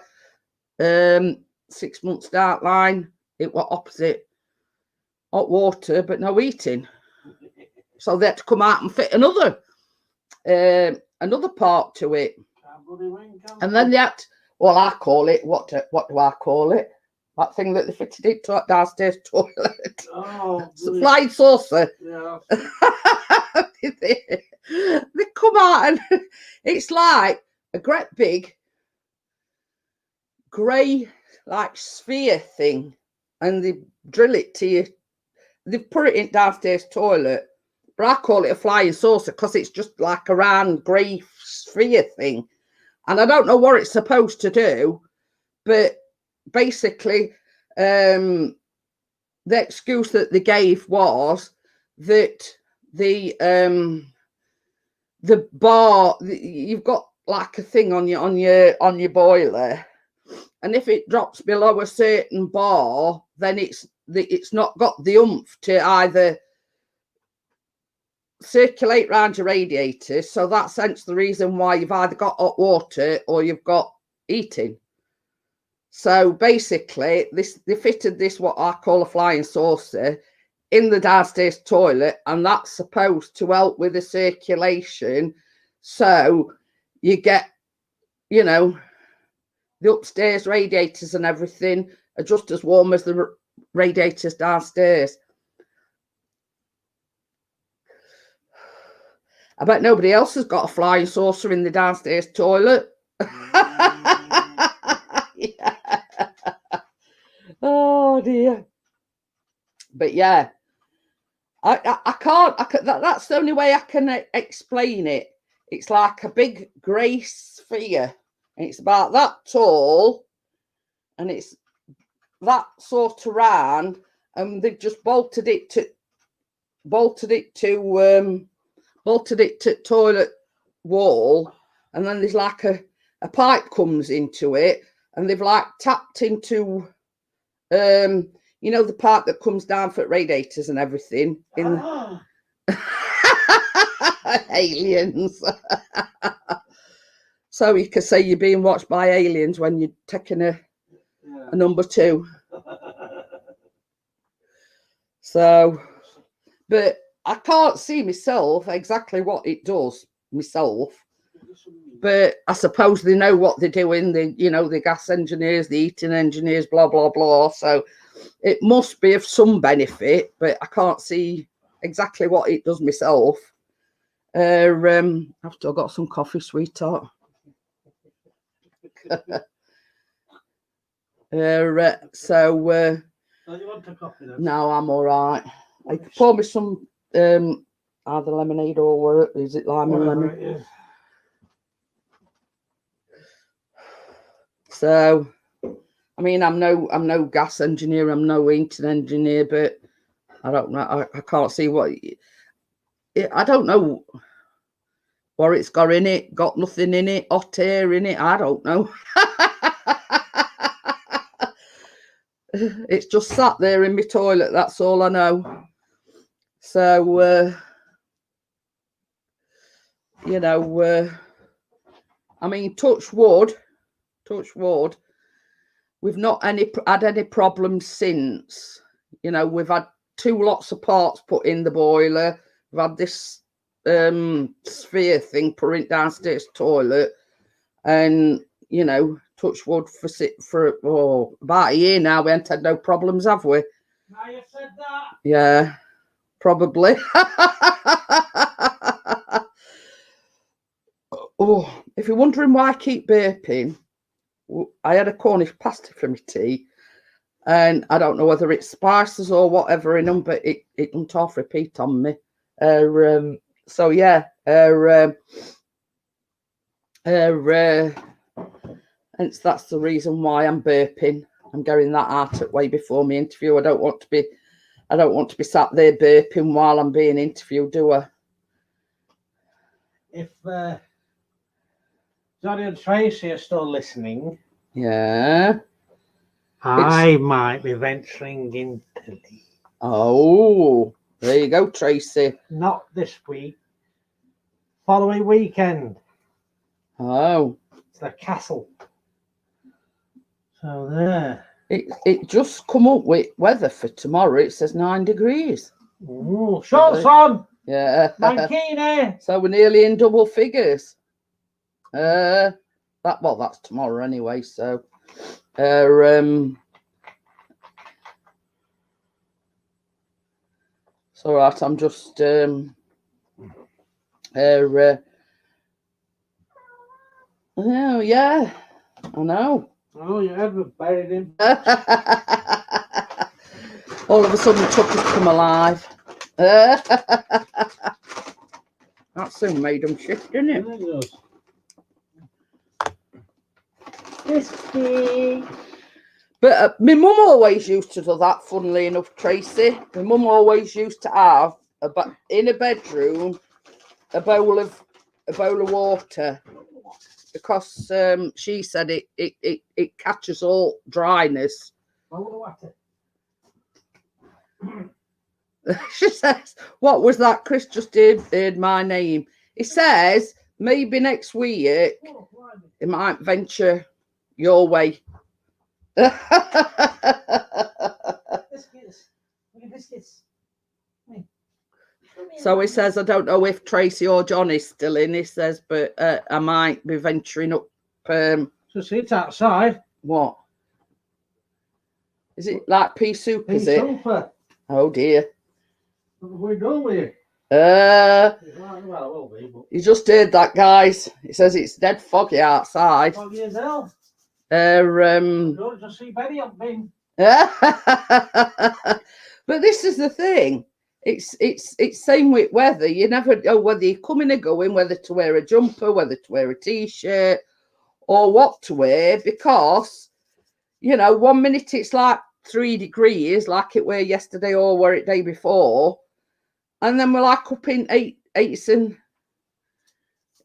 6 months down the line, it was opposite. Hot water, but no eating. So they had to come out and fit another part to it. And then they had to, well, I call it, what do I call it? That thing that they fitted it to downstairs toilet. Oh, it's a flying saucer. Yeah. They come out and it's like a great big grey like sphere thing, and they drill it to you. They've put it in downstairs toilet, but I call it a flying saucer because it's just like a round grey sphere thing, and I don't know what it's supposed to do, but basically the excuse that they gave was that the bar, you've got like a thing on your boiler, and if it drops below a certain bar, then it's not got the oomph to either circulate around your radiators. So that's hence the reason why you've either got hot water or you've got heating. So basically, they fitted this, what I call a flying saucer, in the downstairs toilet, and that's supposed to help with the circulation. So you get, you know, the upstairs radiators and everything are just as warm as the radiators downstairs. I bet nobody else has got a flying saucer in the downstairs toilet. Yeah. Oh dear. But yeah, I can't. That's the only way I can explain it. It's like a big grey sphere, and it's about that tall, and it's that sort of round, and they've just bolted it to toilet wall, and then there's like a pipe comes into it, and they've like tapped into you know, the part that comes down for radiators and everything in aliens. So you could say you're being watched by aliens when you're taking a number 2. So, but I can't see myself exactly what it does myself. But I suppose they know what they're doing. The, you know, the gas engineers, the heating engineers, blah blah blah. So it must be of some benefit, but I can't see exactly what it does myself. I've still got some coffee, sweetheart. So Do you want a coffee then? no, I'm all right. I could pour me some either lemonade or is it lime and lemon? Whatever it is. So, I mean, I'm no gas engineer, I'm no heating engineer, but I don't know. I can't see what. I don't know what it's got in it. Got nothing in it. Hot air in it. I don't know. It's just sat there in my toilet. That's all I know. So, you know, I mean, touch wood. We've not had any problems since. You know, we've had 2 lots of parts put in the boiler. We've had this sphere thing put in downstairs toilet, and you know, touch wood for about a year now. We haven't had no problems, have we? Now you said that. Yeah, probably. Oh, if you're wondering why I keep burping, I had a Cornish pasty for my tea, and I don't know whether it's spices or whatever in them, but it doesn't half repeat on me. So yeah, and that's the reason why I'm burping. I'm getting that out way before my interview. I don't want to be sat there burping while I'm being interviewed, do I? If Johnny and Tracy are still listening, Yeah. I might be venturing into Italy. Oh, there you go, Tracy. Not this week. Following weekend. Oh, It's the castle. So there. it just come up with weather for tomorrow. It says 9 degrees. Ooh, shorts on. Yeah. Mankini. So we're nearly in double figures. That's tomorrow anyway. So, it's all right. I'm just oh yeah, I know. Oh, your head was buried in. All of a sudden, Tucker's come alive. That soon made them shift, didn't it? There it goes. Whiskey. But my mum always used to do that, funnily enough, Tracy. My mum always used to have in a bedroom a bowl of water, because she said it catches all dryness. Bowl of water. She says, "What was that?" Chris just heard my name. He says maybe next week he might venture your way. Biscuits. Look at biscuits. Hey. So he says, I don't know if Tracy or John is still in. He says, but I might be venturing up. So it's outside. What? Is it like pea soup, is it? Super. Oh dear. What have we done with it? Well, Well, it will be, but you just heard that, guys. He says it's dead foggy outside. foggy as hell. But Don't see Betty up being. this is the thing. It's same with weather. You never know whether you're coming or going, whether to wear a jumper, whether to wear a t-shirt, or what to wear, because 1 minute it's like 3 degrees, like it were yesterday or were it day before, and then we're like up in eights and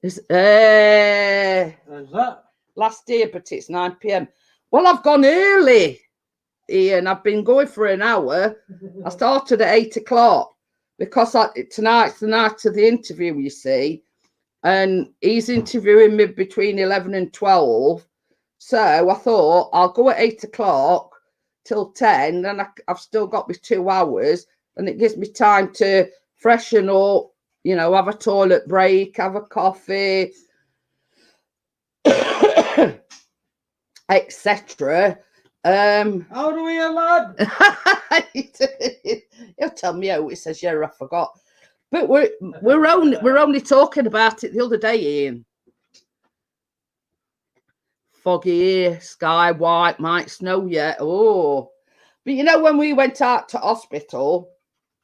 There's that. last year, but it's 9 p.m. Well, I've gone early, Ian. I've been going for an hour. I started at 8 o'clock because tonight's the night of the interview, you see, and he's interviewing me between 11 and 12. So I thought I'll go at 8 o'clock till 10, and I've still got my 2 hours, and it gives me time to freshen up, have a toilet break, have a coffee, etc. How do we, lad? He'll tell me how. He says, yeah, I forgot. But we're only talking about it the other day, Ian. Foggy here, sky white, might snow yet. Oh, but when we went out to hospital,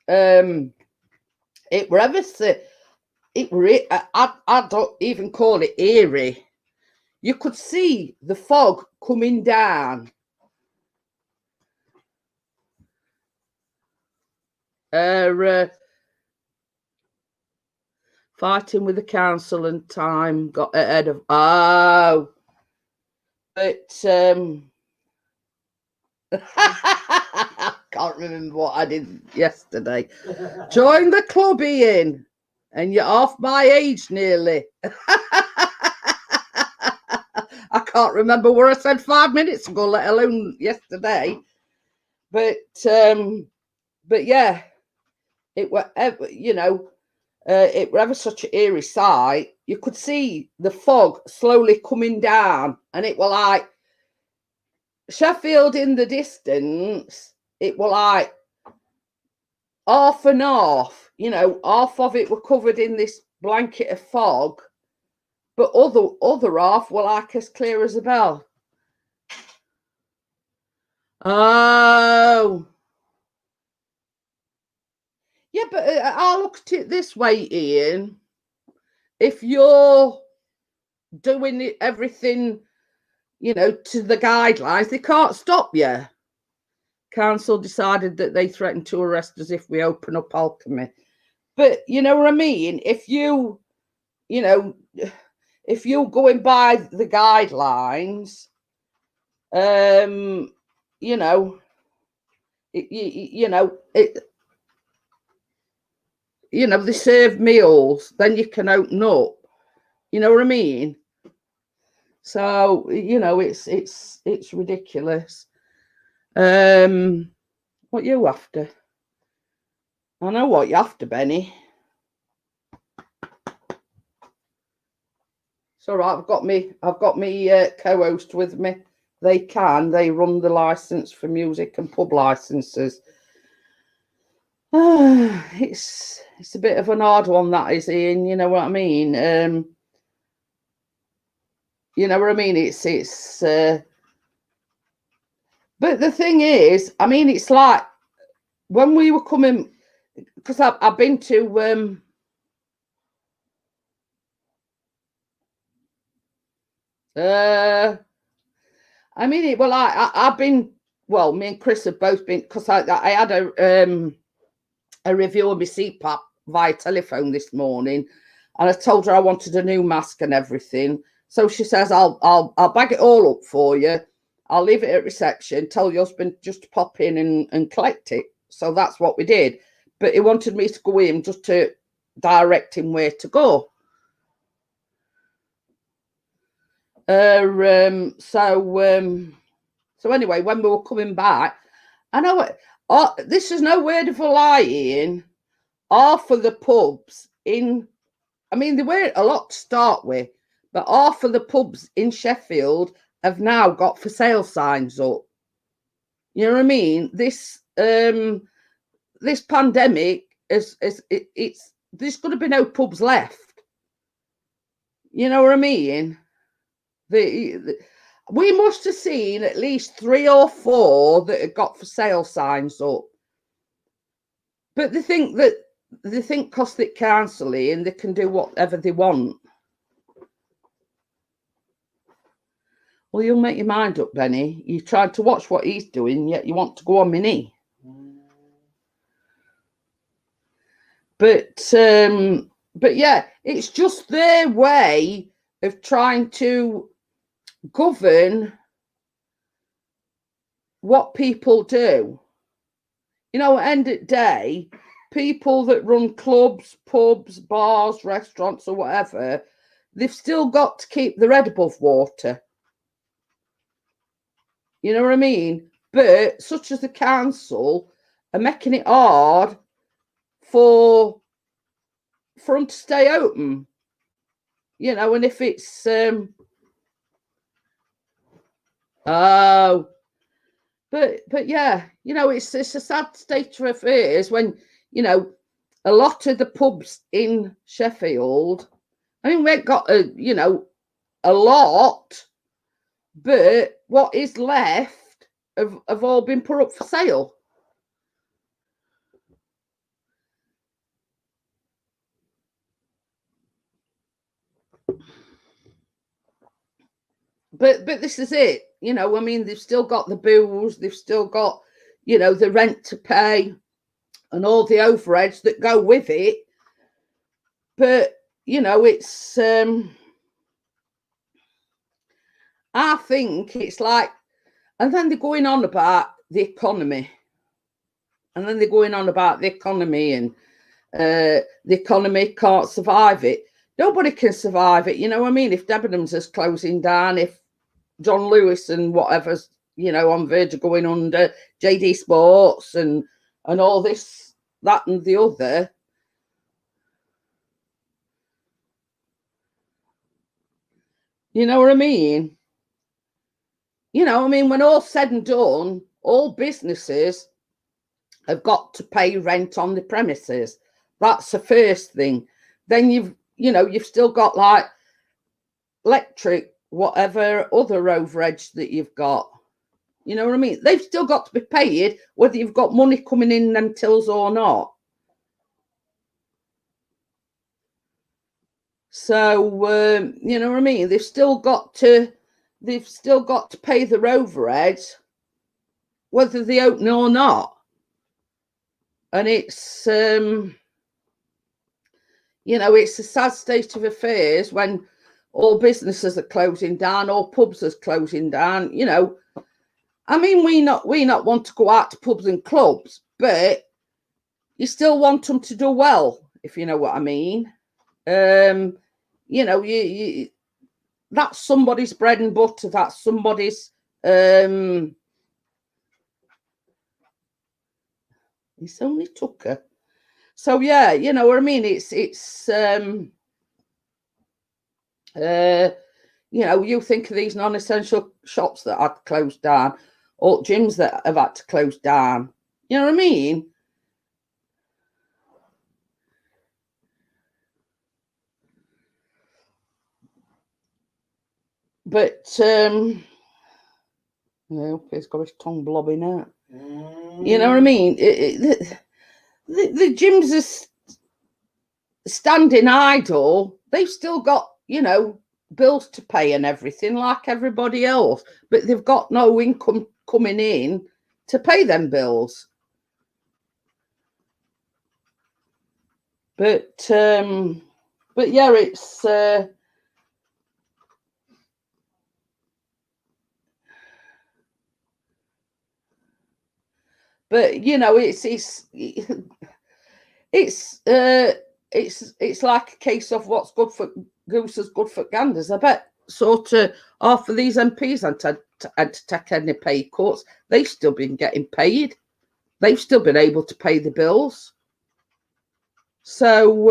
it were ever so, I don't even call it eerie. You could see the fog coming down. Fighting with the council and time got ahead of. Oh, but I can't remember what I did yesterday. Join the club, Ian, and you're half my age nearly. I can't remember what I said 5 minutes ago, let alone yesterday. But yeah, it were it were ever such an eerie sight. You could see the fog slowly coming down, and it were like Sheffield in the distance. It were like half and half. Half of it were covered in this blanket of fog, but other half were like as clear as a bell. Oh. Yeah, but I look at it this way, Ian. If you're doing everything, to the guidelines, they can't stop you. Council decided that they threatened to arrest us if we open up alchemy. But you know what I mean? If you're going by the guidelines, they serve meals, then you can open up. You know what I mean? So, it's ridiculous. What you after? I know what you after, Benny. It's all right. I've got me co-host with me. They run the license for music and pub licenses. It's a bit of an odd one, that is, Ian. You know what I mean? It's but the thing is, it's like when we were coming, because I've been to I've been, me and Chris have both been, because I had a review of my CPAP via telephone this morning, and I told her I wanted a new mask and everything. So she says, I'll bag it all up for you. I'll leave it at reception. Tell your husband just to pop in and collect it. So that's what we did. But he wanted me to go in just to direct him where to go. So anyway, when we were coming back, I know this is no word of a lie, Ian. Half of the pubs in, I mean, there weren't a lot to start with, but half of the pubs in Sheffield have now got for sale signs up. You know what I mean? This pandemic it's there's going to be no pubs left. You know what I mean? We must have seen at least 3 or 4 that had got for sale signs up. But they think Cossack Council and they can do whatever they want. Well, you'll make your mind up, Benny. You tried to watch what he's doing, yet you want to go on my knee. But yeah, it's just their way of trying to govern what people do. You know, at the end of the day, people that run clubs, pubs, bars, restaurants or whatever, they've still got to keep their head above water. You know what I mean? But such as the council are making it hard for them to stay open. You know, and if it's but yeah, you know, it's a sad state of affairs when, you know, a lot of the pubs in Sheffield, I mean, we've got a lot, but what is left have all been put up for sale. But this is it, you know. I mean, they've still got the booze, they've still got, you know, the rent to pay and all the overheads that go with it. But, you know, it's I think it's like, and then they're going on about the economy. And the economy can't survive it. Nobody can survive it. You know what I mean? If Debenhams is closing down, if John Lewis and whatever's, you know, on verge of going under, JD Sports and all this, that and the other. You know what I mean? You know, I mean, when all's said and done, all businesses have got to pay rent on the premises. That's the first thing. Then you've still got like electric, whatever other overheads that you've got. You know what I mean? They've still got to be paid whether you've got money coming in them tills or not. So you know what I mean? They've still got to pay their overheads whether they open or not. And it's you know, it's a sad state of affairs when all businesses are closing down, all pubs are closing down. You know, I mean, we not want to go out to pubs and clubs, but you still want them to do well, if you know what I mean. You know, you that's somebody's bread and butter. That's somebody's. It's only Tucker. So yeah, you know what I mean. It's you know, you think of these non-essential shops that had closed down, or gyms that have had to close down. You know what I mean? But no, he's got his tongue blobbing out. You know what I mean? The gyms are standing idle. They've still got, you know, bills to pay and everything like everybody else, but they've got no income coming in to pay them bills. But yeah, it's but you know, it's like a case of what's good for goose is good for ganders. I bet sort of half of these MPs had to take any pay cuts. They've still been getting paid. They've still been able to pay the bills. So,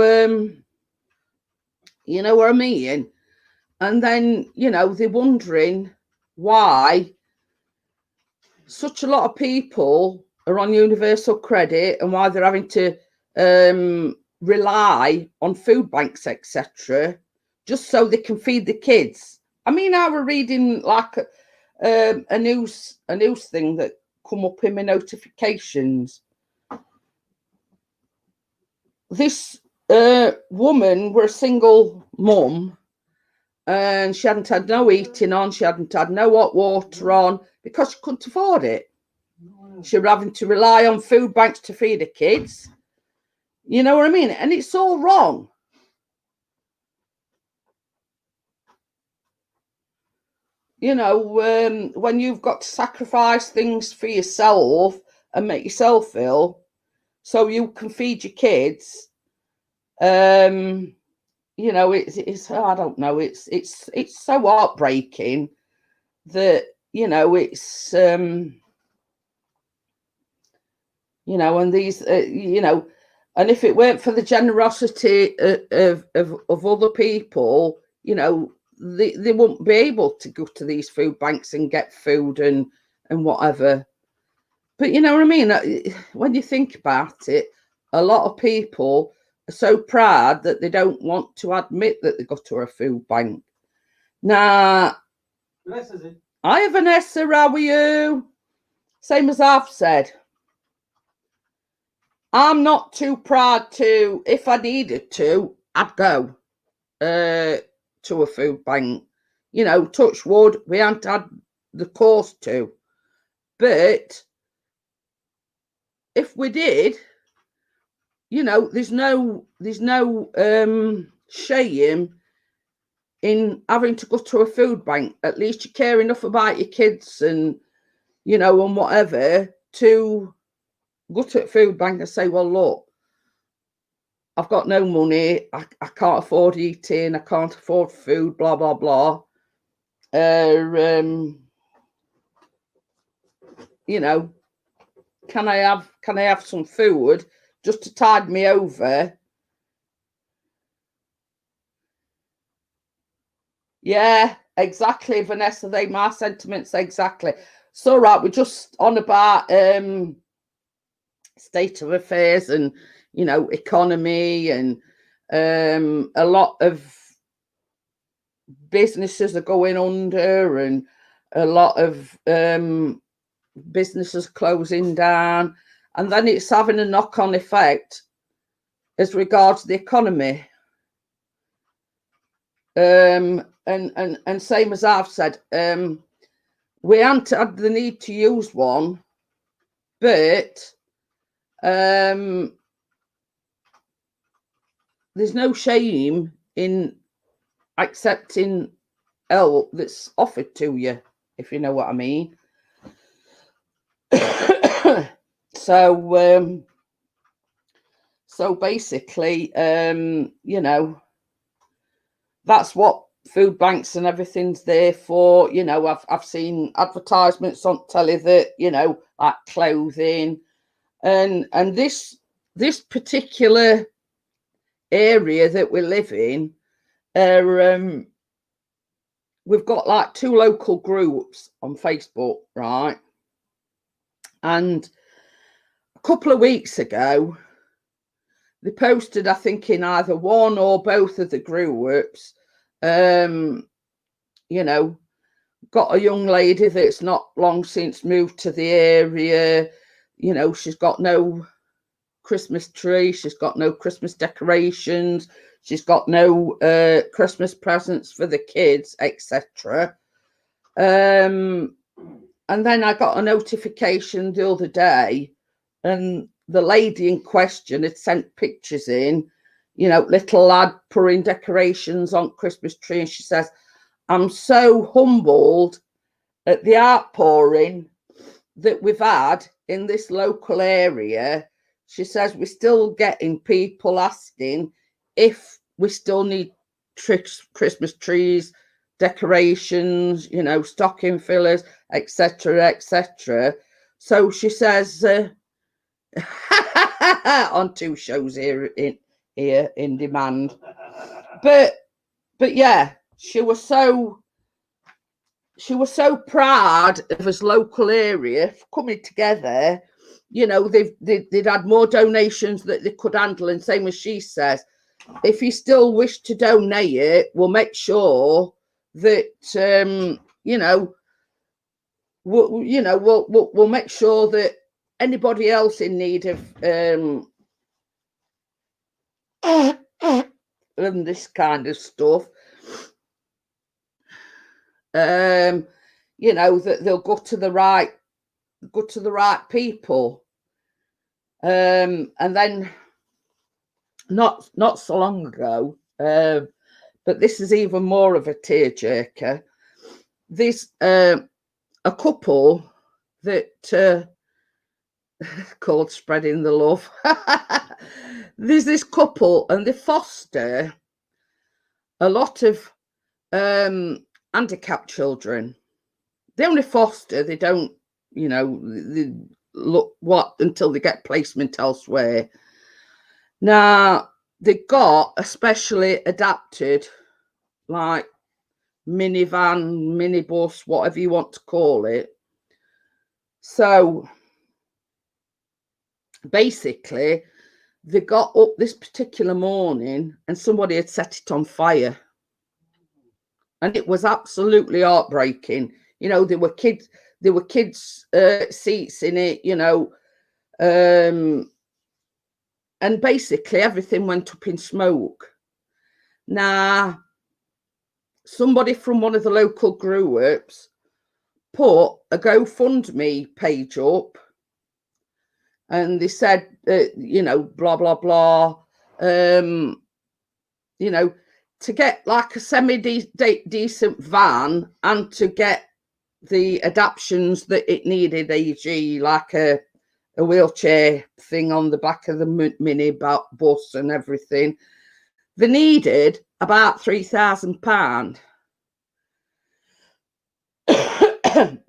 you know what I mean? And then, you know, they're wondering why such a lot of people are on universal credit and why they're having to rely on food banks, etc., just so they can feed the kids. I mean, I were reading like a news thing that come up in my notifications. This woman were a single mum, and she hadn't had no heating on, she hadn't had no hot water on because she couldn't afford it. She was having to rely on food banks to feed her kids. You know what I mean? And it's all wrong. You know, when you've got to sacrifice things for yourself and make yourself ill so you can feed your kids, you know, it's I don't know, it's so heartbreaking that, you know, it's you know, and these you know, and if it weren't for the generosity of other people, you know, they wouldn't be able to go to these food banks and get food and whatever. But you know what I mean? When you think about it, a lot of people are so proud that they don't want to admit that they go to a food bank. Now, hi Vanessa, how are you? Same as I've said. I'm not too proud to, if I needed to, I'd go to a food bank. You know, touch wood, we haven't had the course to. But if we did, you know, there's no shame in having to go to a food bank. At least you care enough about your kids and, you know, and whatever to go to a food bank and say, well, look, I've got no money, I can't afford eating, I can't afford food, blah, blah, blah. You know, can I have some food just to tide me over? Yeah, exactly, Vanessa. They my sentiments exactly. So right, we're just on about state of affairs and, you know, economy, and a lot of businesses are going under, and a lot of businesses closing down, and then it's having a knock-on effect as regards the economy. And same as I've said, we haven't had the need to use one, but there's no shame in accepting help that's offered to you, if you know what I mean. So basically, you know, that's what food banks and everything's there for. You know, I've seen advertisements on telly that, you know, like clothing, and this particular area that we live in, we've got like 2 local groups on Facebook, right? And a couple of weeks ago, they posted, I think, in either one or both of the groups, you know, got a young lady that's not long since moved to the area. You know, she's got no Christmas tree, she's got no Christmas decorations, she's got no Christmas presents for the kids, etc. And then I got a notification the other day, and the lady in question had sent pictures in, you know, little lad putting decorations on Christmas tree, and she says, I'm so humbled at the outpouring that we've had in this local area. She says we're still getting people asking if we still need Christmas trees decorations, you know, stocking fillers, etc., etc. So she says on 2 shows here in demand, but yeah, she was so proud of his local area coming together. You know, they'd had more donations that they could handle, and same as she says, if you still wish to donate it, we'll make sure that you know, we'll make sure that anybody else in need of this kind of stuff, you know, that they'll go to the right people. And then not so long ago, but this is even more of a tearjerker. There's a couple that called Spreading the Love. There's this couple, and they foster a lot of handicapped children. They only foster, they don't, you know, they look what until they get placement elsewhere. Now, they got a specially adapted, like, minivan, minibus, whatever you want to call it. So basically, they got up this particular morning and somebody had set it on fire. And it was absolutely heartbreaking. You know, there were kids seats in it, you know, and basically everything went up in smoke. Now, somebody from one of the local groups put a GoFundMe page up, and they said, you know, blah, blah, blah, you know, to get like a semi-decent van and to get the adaptions that it needed, e.g. like a wheelchair thing on the back of the mini bus and everything, they needed about £3,000.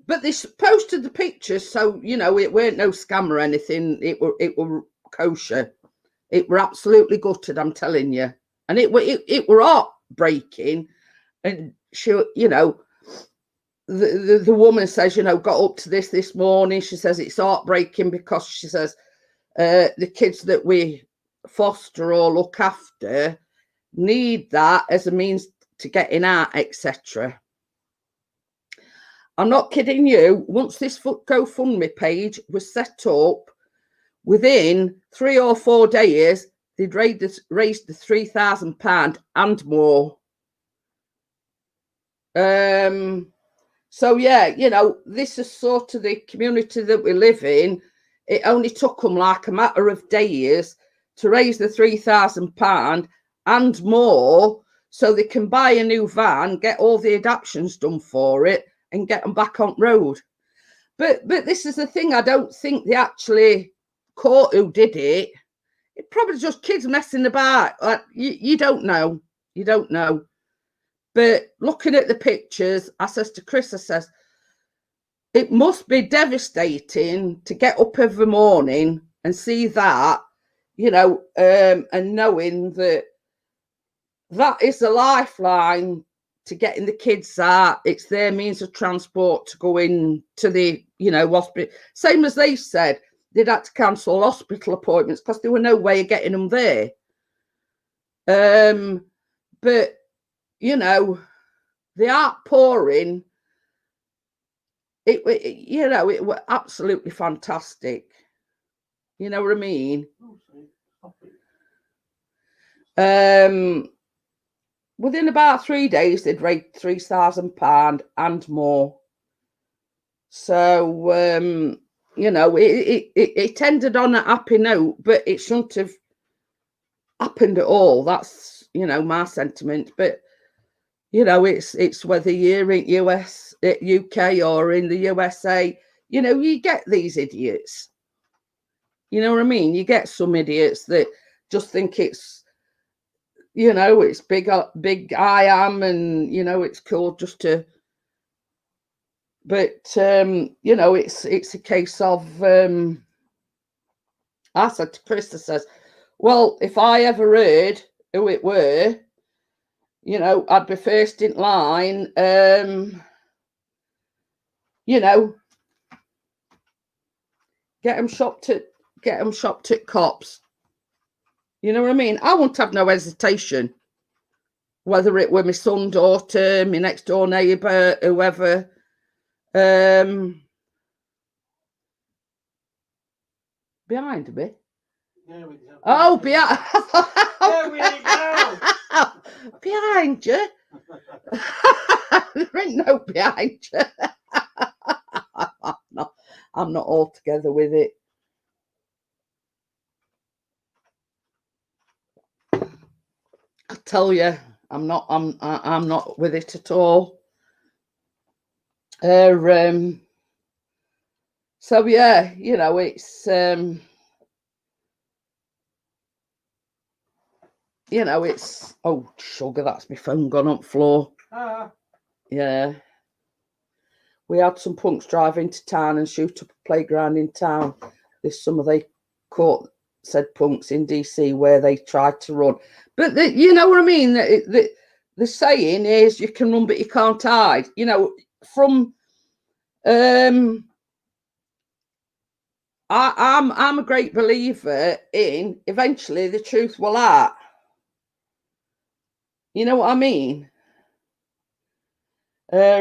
But they posted the pictures, so you know it weren't no scam or anything. It were kosher. It were absolutely gutted, I'm telling you. And it were heartbreaking. And she, you know, the woman says, you know, got up to this morning. She says it's heartbreaking because she says the kids that we foster or look after need that as a means to getting out, etc. I'm not kidding you. Once this GoFundMe page was set up, within 3 or 4 days, they'd raised the £3,000 and more. So yeah, you know, this is sort of the community that we live in. It only took them like a matter of days to raise the £3,000 and more, so they can buy a new van, get all the adaptions done for it, and get them back on road. But this is the thing, I don't think they actually caught who did it. It probably just kids messing about. Like, you don't know. You don't know. But looking at the pictures, I says to Chris, I says, it must be devastating to get up every morning and see that, you know, and knowing that that is the lifeline to getting the kids out. It's their means of transport to go in to the, you know, hospital. Same as they said, they'd had to cancel hospital appointments because there were no way of getting them there. But, you know, the outpouring, you know, it was absolutely fantastic. You know what I mean? Within about 3 days, they'd raised £3,000 and more. So, you know, it ended on a happy note, but it shouldn't have happened at all. That's, you know, my sentiment. But, you know, it's whether you're in UK or in the USA, you know, you get these idiots. You know what I mean? You get some idiots that just think it's you know, it's big I am, and you know, it's cool just to. But you know, it's a case of. I said to Krista, says, well, if I ever heard who it were, you know, I'd be first in line. You know, get them shopped at cops. You know what I mean? I wouldn't have no hesitation, whether it were my son, daughter, my next door neighbour, whoever. Behind me. There we go. Oh, behind. There we go. Behind you. There ain't no behind you. I'm not all together with it. I tell you, I'm not with it at all. So yeah, you know, it's you know, it's, oh sugar, that's my phone gone on the floor. Yeah. We had some punks drive into town and shoot up a playground in town this summer. They caught said punks in DC where they tried to run. But you know what I mean? The saying is you can run but you can't hide. You know, from I'm a great believer in eventually the truth will out. You know what I mean? But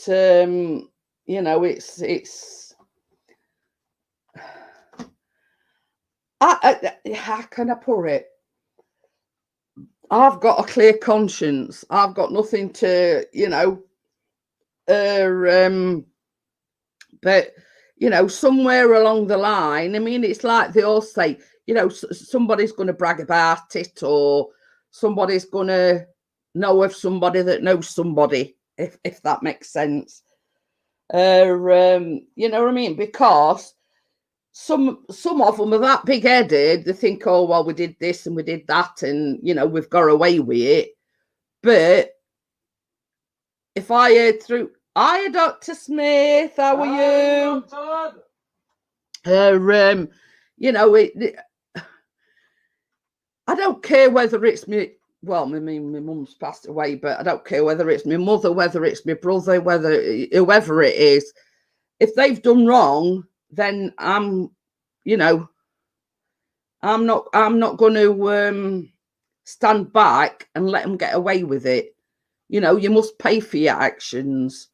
you know, it's how can I put it? I've got a clear conscience. I've got nothing to, you know, but you know, somewhere along the line, I mean, it's like they all say, you know, somebody's going to brag about it, or somebody's going to know of somebody that knows somebody, if that makes sense. You know what I mean? Because some of them are that big-headed, they think, oh, well, we did this and we did that, and, you know, we've got away with it. But if I heard through, hiya, Dr. Smith, how are you? You know, I don't care whether it's me. Well, I mean, my mum's passed away, but I don't care whether it's my mother, whether it's my brother, whether whoever it is. If they've done wrong, then you know, I'm not going to stand back and let them get away with it. You know, you must pay for your actions.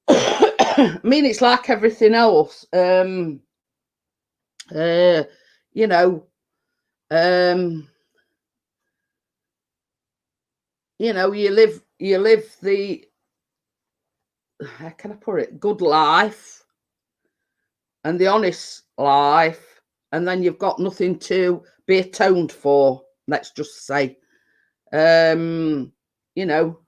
I mean, it's like everything else. You know, you know, you live the, how can I put it, good life and the honest life, and then you've got nothing to be atoned for, let's just say. You know,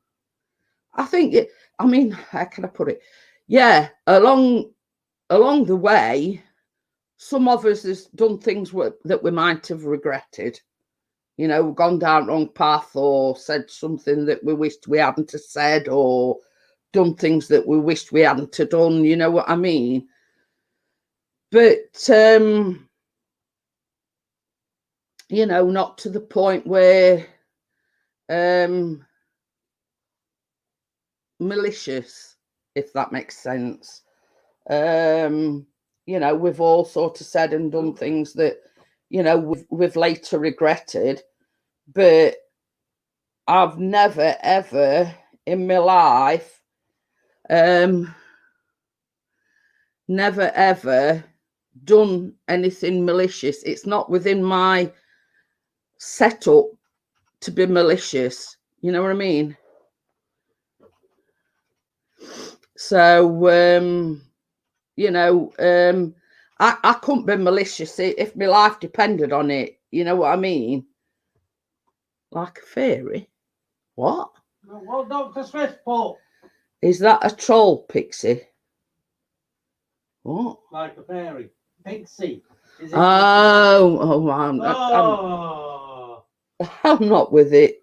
I think I mean, how can I put it? Yeah, along the way, some of us has done things that we might have regretted. You know, gone down wrong path, or said something that we wished we hadn't have said, or done things that we wished we hadn't have done. You know what I mean? But you know, not to the point where malicious, if that makes sense. You know, we've all sort of said and done things that, you know, we've later regretted, but I've never ever in my life never ever done anything malicious. It's not within my setup to be malicious. You know what I mean? So you know, I couldn't be malicious if my life depended on it. You know what I mean? Like a fairy? What? Well, Dr. Smith, Paul. Is that a troll, Pixie? What? Like a fairy. Pixie. Is it Oh, oh. I'm not with it.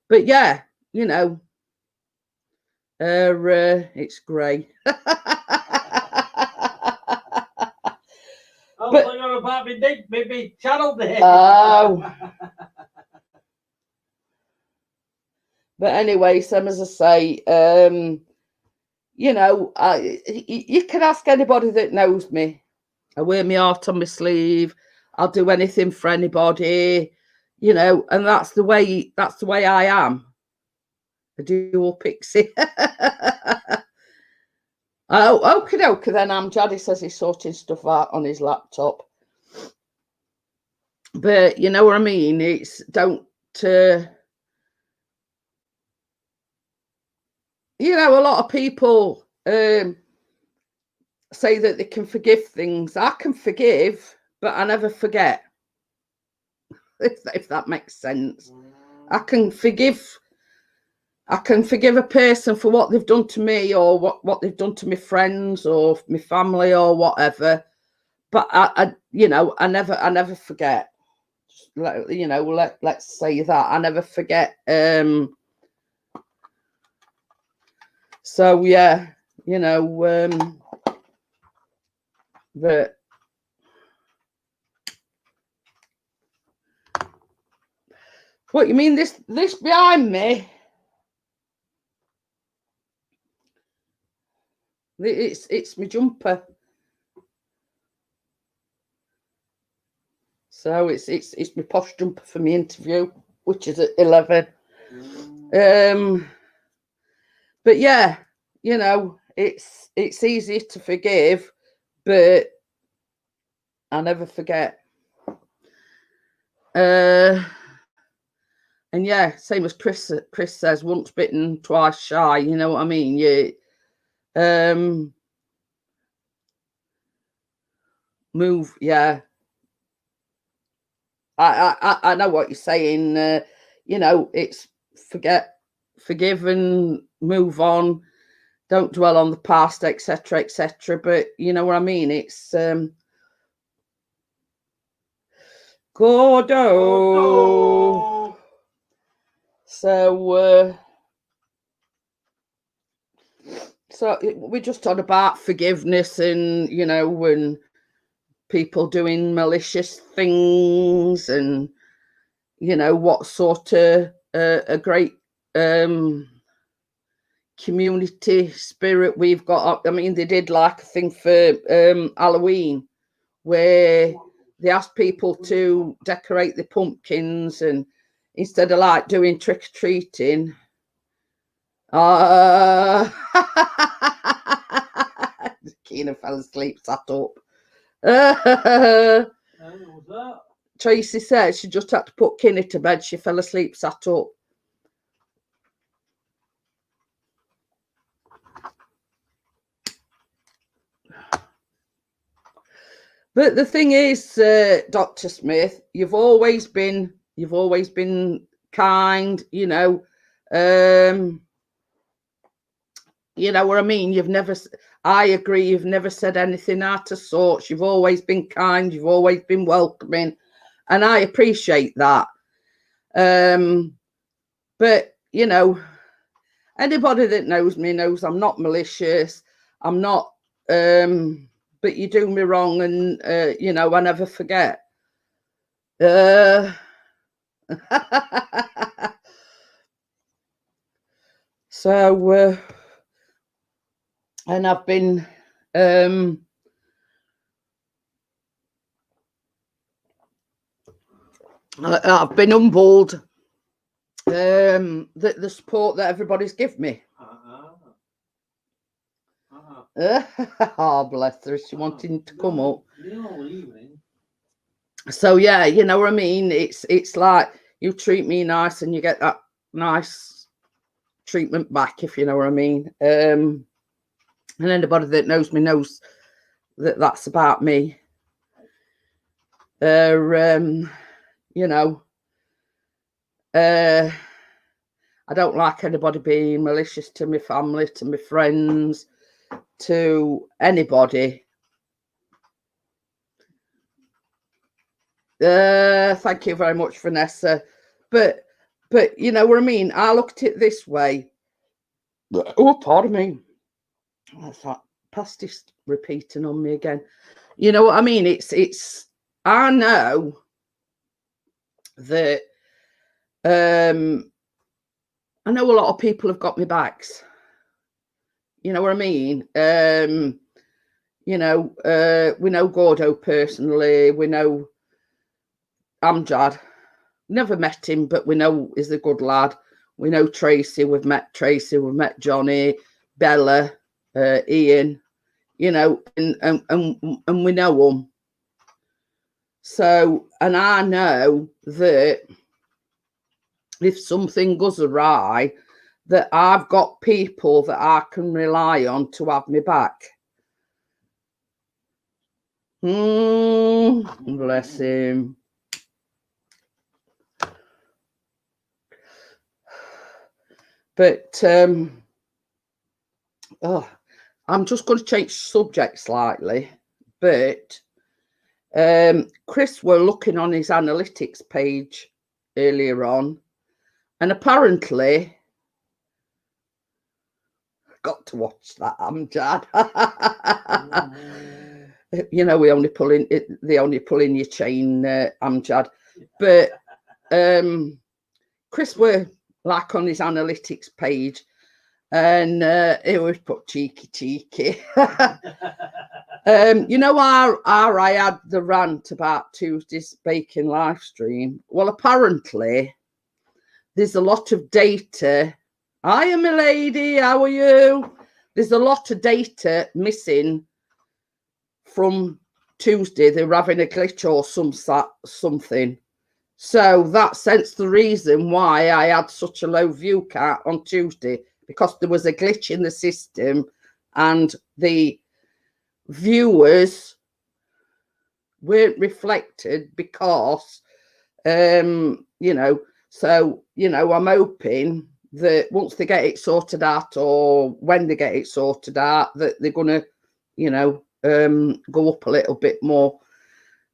But yeah, you know, it's grey. Oh, But- look at about me dick, baby. Channel there. Oh. But anyway, Sam, as I say, you know, you can ask anybody that knows me. I wear my heart on my sleeve. I'll do anything for anybody, you know, and that's the way I am. A dual pixie. Oh, okie dokie then. Jaddy says he's sorting stuff out on his laptop. But you know what I mean? It's don't you know, a lot of people say that they can forgive things. I can forgive, but I never forget. If that makes sense. I can forgive a person for what they've done to me, or what they've done to my friends or my family or whatever. But I you know, I never forget. You know, let's say that I never forget. So yeah, you know, but what you mean? This behind me? It's my jumper. So it's my posh jumper for my interview, which is at 11. But yeah, you know, it's easy to forgive, but I never forget. And yeah, same as Chris says, once bitten, twice shy. You know what I mean? Move, yeah. I know what you're saying. You know, it's forgive and move on. Don't dwell on the past, etc., etc. But you know what I mean? It's Gordo. So we just talked about forgiveness, and you know, when people doing malicious things, and you know what sort of a great community spirit we've got. I mean, they did like a thing for Halloween where they asked people to decorate the pumpkins, and instead of like doing trick-or-treating, Keena fell asleep, sat up. Tracy said she just had to put Kinney to bed. She fell asleep, sat up. But the thing is, Dr. Smith, you've always been kind, you know. You know what I mean? I agree, you've never said anything out of sorts. You've always been kind, you've always been welcoming, and I appreciate that. But you know, anybody that knows me knows I'm not malicious. I'm not but you do me wrong, and you know, I never forget. So and I've been humbled the support that everybody's given me. Oh, bless her, she wanting to come up. So yeah, you know what I mean? It's like you treat me nice and you get that nice treatment back, if you know what I mean. And anybody that knows me knows that that's about me. You know, I don't like anybody being malicious to my family, to my friends, to anybody. Thank you very much, Vanessa. But you know what I mean? I looked at it this way. Oh, pardon me. That's that pastis repeating on me again. You know what I mean? It's I know that I know a lot of people have got me backs. You know what I mean? You know, we know Gordo personally, we know Amjad. Never met him, but we know he's a good lad. We know Tracy, we've met Johnny, Bella, Ian, you know, and we know them. So, and I know that if something goes awry, that I've got people that I can rely on to have me back. Bless him. But I'm just going to change subject slightly. But Chris were looking on his analytics page earlier on, and apparently got to watch that, Amjad. You know, they only pull in your chain, Amjad. But Chris were like on his analytics page, and he was put cheeky. You know, I had the rant about Tuesday's baking live stream. Well, apparently there's a lot of data. Hiya, my lady, how are you? There's a lot of data missing from Tuesday. They were having a glitch or something. So that's hence the reason why I had such a low view count on Tuesday, because there was a glitch in the system and the viewers weren't reflected because, you know, so, you know, I'm hoping that once they get it sorted out, or when they get it sorted out, that they're going to, you know, go up a little bit more.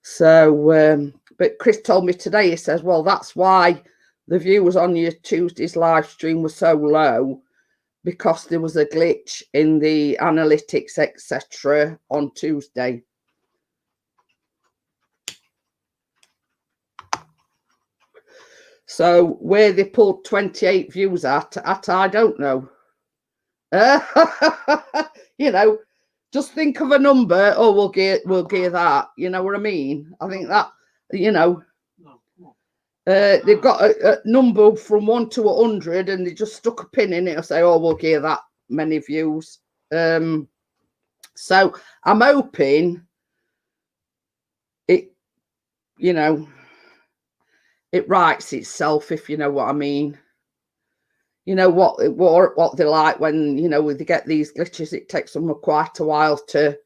So, but Chris told me today, he says, well, that's why the viewers on your Tuesday's live stream were so low, because there was a glitch in the analytics, etc. on Tuesday. So where they pulled 28 views at I don't know. You know, just think of a number. Oh, we'll gear that. You know what I mean? I think that, you know, they've got a number from 1 to 100, and they just stuck a pin in it and say, oh, we'll gear that many views. So I'm hoping it, you know, it rights itself, if you know what I mean. You know what they're like when, you know, they get these glitches. It takes them quite a while to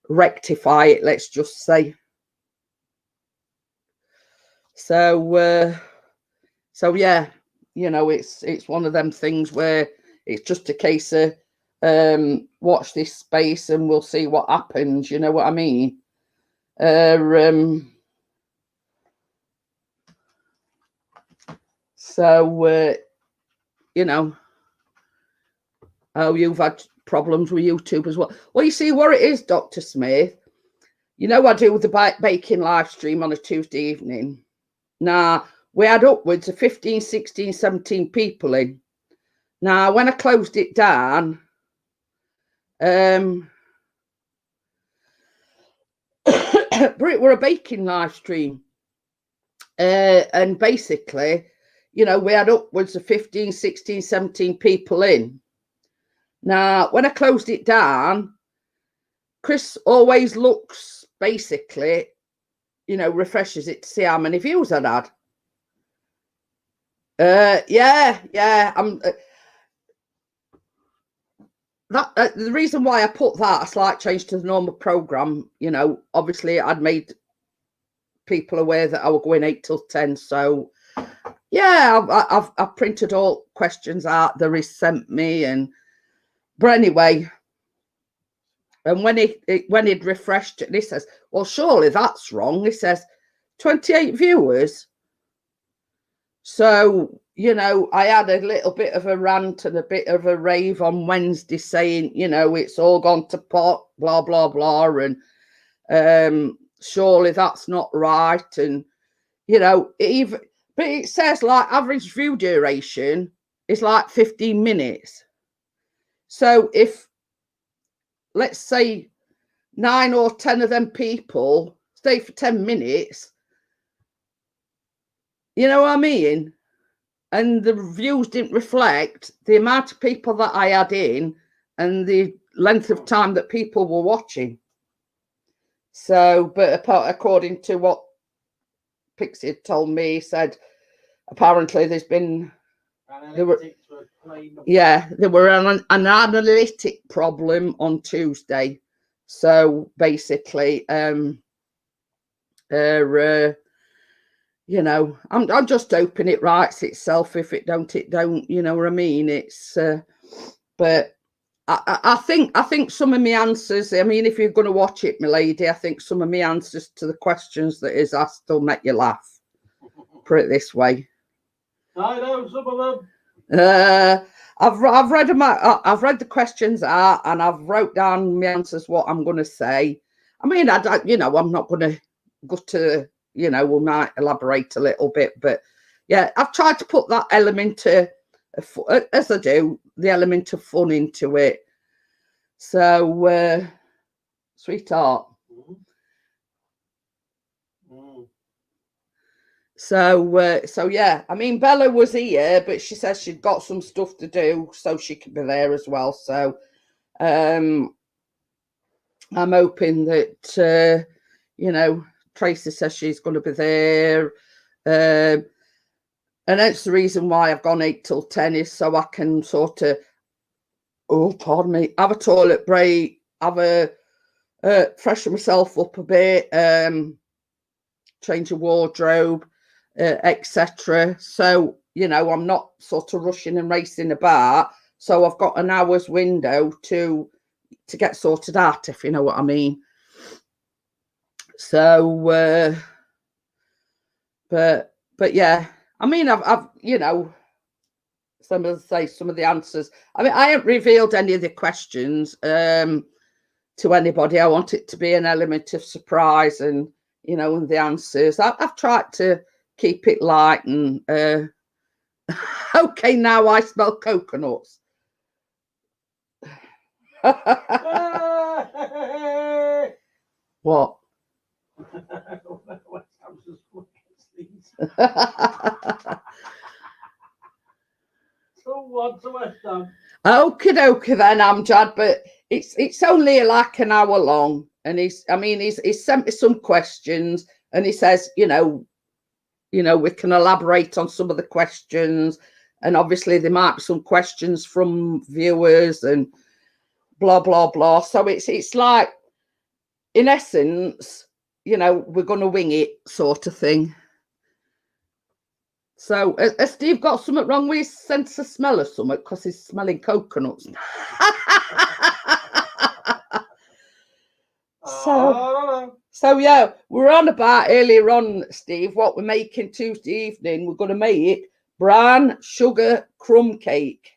rectify it, let's just say. So yeah, you know, it's one of them things where it's just a case of watch this space and we'll see what happens. You know what I mean? So you know, oh, you've had problems with YouTube as well. Well, you see what it is, Dr. Smith. You know, I do the baking live stream on a Tuesday evening. Now, we had upwards of 15, 16, 17 people in. Now, when I closed it down, but it were a baking live stream. And basically, you know, we had upwards of 15, 16, 17 people in. Now, when I closed it down, Chris always looks, basically, you know, refreshes it to see how many views I'd had. Yeah. I'm the reason why I put that a slight change to the normal program, you know, obviously I'd made people aware that I were going 8 till 10. So yeah, I've printed all questions out that is sent me, and but anyway, And when he'd refreshed it, he says, well, surely that's wrong. He says, 28 viewers. So, you know, I had a little bit of a rant and a bit of a rave on Wednesday saying, you know, it's all gone to pot, blah, blah, blah. And surely that's not right. And, you know, but it says like average view duration is like 15 minutes. So if, let's say, 9 or 10 of them people stay for 10 minutes, you know what I mean? And the reviews didn't reflect the amount of people that I had in and the length of time that people were watching. So, but according to what Pixie had told me, he said apparently there were an analytic problem on Tuesday. So basically, you know, I'm just hoping it writes itself. If it don't, it don't. You know what I mean? It's, but I think some of my answers. I mean, if you're going to watch it, my lady, I think some of my answers to the questions that is asked will make you laugh. Put it this way. I know some of them. I've read them. I've read the questions out, and I've wrote down my answers. What I'm going to say. I mean, I don't. You know, I'm not going to go to. You know, we might elaborate a little bit, but yeah, I've tried to put that element as I do, the element of fun into it. So, sweetheart. So yeah, I mean, Bella was here, but she says she'd got some stuff to do, so she could be there as well. So, I'm hoping that, you know, Tracy says she's going to be there. And that's the reason why I've gone 8 till 10 is so I can sort of, oh, pardon me, have a toilet break, have a, freshen myself up a bit, change a wardrobe, etc. So, you know, I'm not sort of rushing and racing about. So I've got an hour's window to get sorted out, if you know what I mean. So, but yeah, I mean, I've you know, some of the answers. I mean, I haven't revealed any of the questions to anybody. I want it to be an element of surprise, and you know, the answers. I've tried to keep it light and okay. Now I smell coconuts. What? Okie dokie then, Amjad, but it's only like an hour long, and he's sent me some questions, and he says, you know, we can elaborate on some of the questions, and obviously there might be some questions from viewers and blah blah blah. So it's like, in essence, you know, we're going to wing it sort of thing. So has Steve got something wrong with his sense of smell or something because he's smelling coconuts? So yeah, we're on about earlier on, Steve, what we're making Tuesday evening. We're going to make brown sugar crumb cake.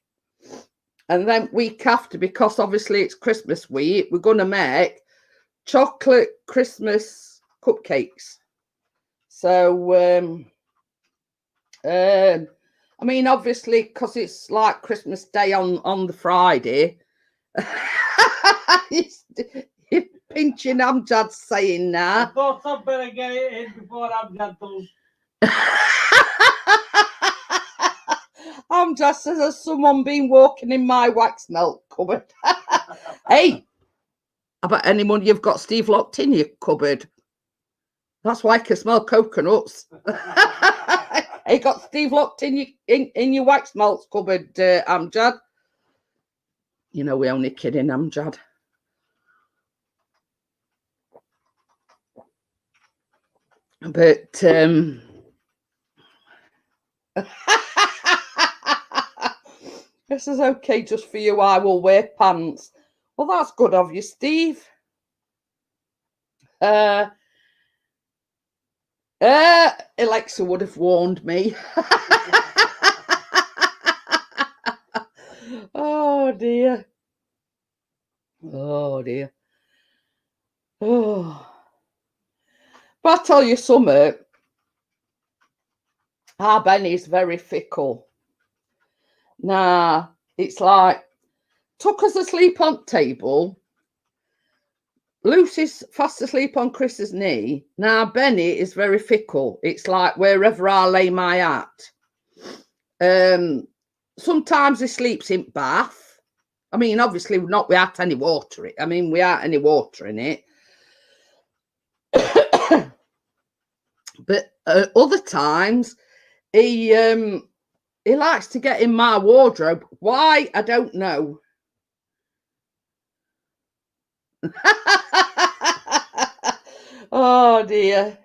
And then week after, because obviously it's Christmas week, we're going to make chocolate Christmas cupcakes. So, I mean, obviously, because it's like Christmas Day on the Friday. You're pinching Amjad saying now. I thought I'd better get it in before Amjad does. Amjad says, has someone been walking in my wax melt cupboard? Hey, I bet anyone you've got Steve locked in your cupboard. That's why I can smell coconuts. Hey, got Steve locked in your wax melt cupboard, Amjad. You know, we're only kidding, Amjad. But this is okay just for you. I will wear pants. Well, that's good of you, Steve. Alexa would have warned me. Oh dear. Oh dear. Oh. But I'll tell you something. Our Benny's very fickle. Nah, it's like Tucker's asleep on table. Lucy's fast asleep on Chris's knee. Now Benny is very fickle. It's like wherever I lay my hat. Sometimes he sleeps in bath. I mean, obviously not without any water. Without any water in it. But other times he likes to get in my wardrobe. Why? I don't know. Oh dear.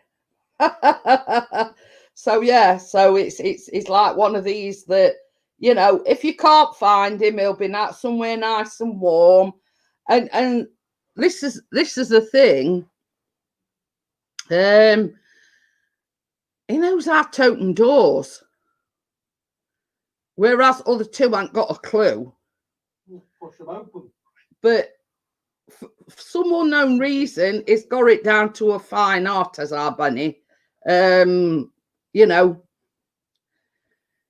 So yeah, so it's like one of these that, you know, if you can't find him, he'll be out somewhere nice and warm. And this is the thing. He knows how to open doors, whereas other two ain't got a clue. Push them open. But for some unknown reason, it's got it down to a fine art as our Bunny. You know,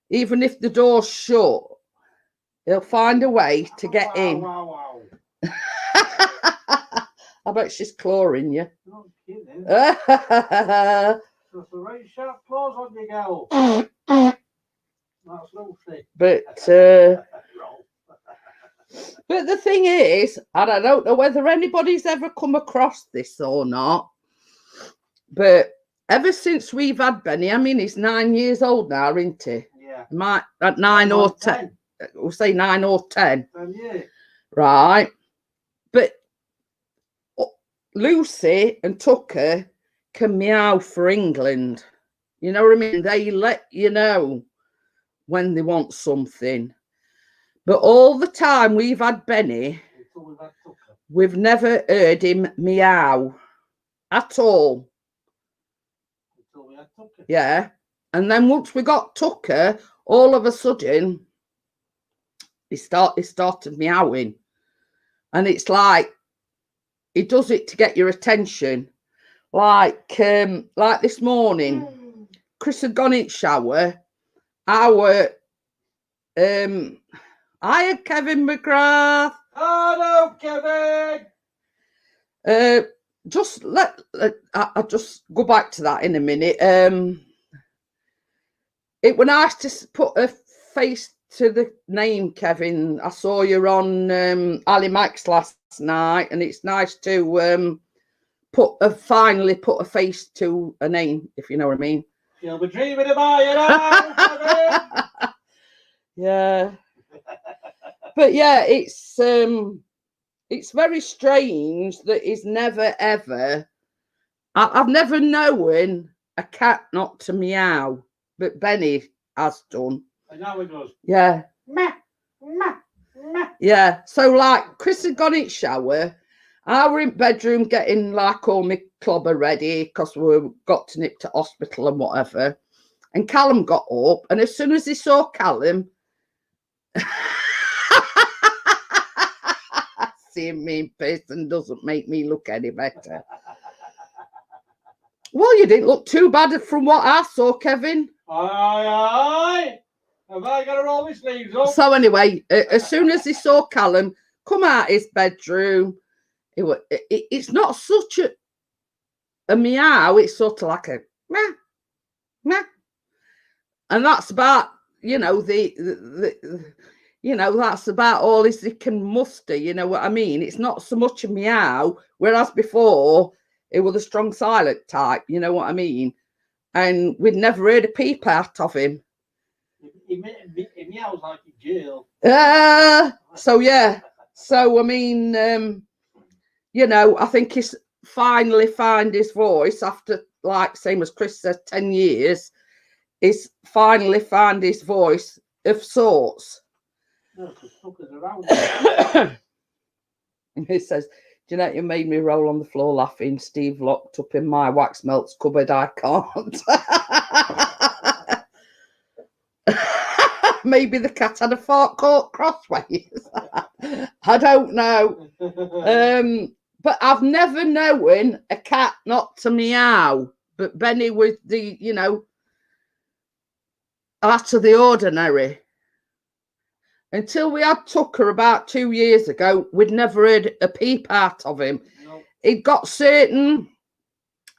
even if the door's shut, he'll find a way to get in. Wow. I bet she's clawing you. Not kidding. But There's a right sharp claws on your girl. That's Lucy. But the thing is, and I don't know whether anybody's ever come across this or not, but ever since we've had Benny, I mean, he's 9 years old now, isn't he? Yeah. At 9 or 10. We'll say 9 or 10. 10 years. Right. But Lucy and Tucker can meow for England. You know what I mean? They let you know when they want something. But all the time we've had Benny, we've never heard him meow at all. Until we had Tucker. Yeah. And then once we got Tucker, all of a sudden, he started meowing. And it's like, he does it to get your attention. Like this morning, Chris had gone in shower. I had Kevin McGrath. Oh no, Kevin! I'll just go back to that in a minute. It was nice to put a face to the name, Kevin. I saw you on Ali Max last night, and it's nice to finally put a face to a name, if you know what I mean. You'll be dreaming about it now, Kevin. Yeah. But yeah, it's very strange that he's never ever. I've never known a cat not to meow, but Benny has done. And now he does. Yeah. Meh, meh, meh. Yeah. So like Chris had gone in shower. I were in bedroom getting like all my clobber ready because we got to nip to hospital and whatever. And Callum got up, and as soon as he saw Callum, seeing me in person doesn't make me look any better. Well, you didn't look too bad from what I saw, Kevin. Aye. Have I got to roll my sleeves up? So anyway, as soon as he saw Callum come out his bedroom, it's not such a meow. It's sort of like a meh, meh, and that's about, you know, that's about all he can muster. You know what I mean? It's not so much a meow, whereas before it was a strong silent type. You know what I mean? And we'd never heard a peep out of him. He meows like in jail. So yeah. So I mean, you know, I think he's finally found his voice after, like, same as Chris said, 10 years. He's finally found his voice of sorts. No, because Tucker's around. He says, Jeanette, you made me roll on the floor laughing. Steve locked up in my wax melts cupboard. I can't. Maybe the cat had a fart caught crossways. I don't know. But I've never known a cat not to meow. But Benny with the, you know, out of the ordinary. Until we had Tucker about 2 years ago, we'd never heard a peep out of him. Nope. He'd got certain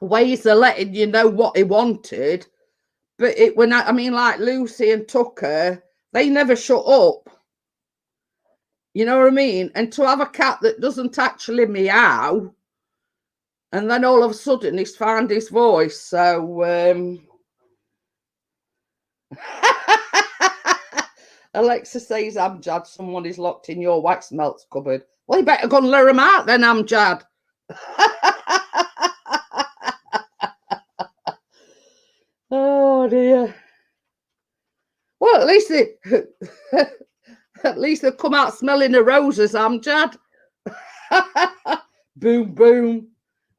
ways of letting you know what he wanted. But I mean, like Lucy and Tucker, they never shut up. You know what I mean? And to have a cat that doesn't actually meow, and then all of a sudden he's found his voice. So, Alexa says, Amjad, someone is locked in your wax melts cupboard. Well, you better go and lure him out then, Amjad. Oh dear. Well, at least they come out smelling the roses, Amjad. Boom, boom.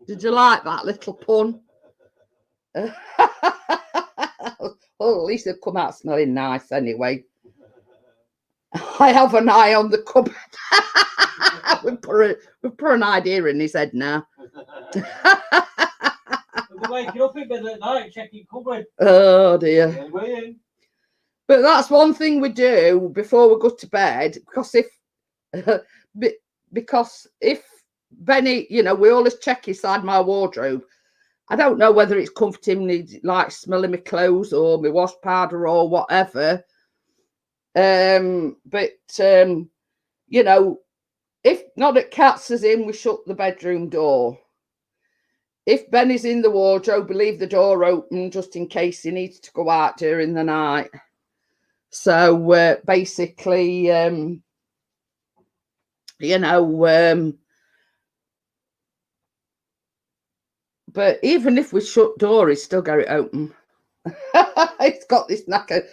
Did you like that little pun? Well, at least they've come out smelling nice anyway. I have an eye on the cupboard. we put an idea in his head now. We're waking up in bed at night, checking cupboard. Oh dear. But that's one thing we do before we go to bed, because if Benny, you know, we always check inside my wardrobe. I don't know whether it's comforting me, like smelling my clothes or my wash powder or whatever. But you know, if not at Cats is in, we shut the bedroom door. If Benny's in the wardrobe, we leave the door open just in case he needs to go out during the night. So basically, you know, but even if we shut door, he's still got it open. It's got this knack of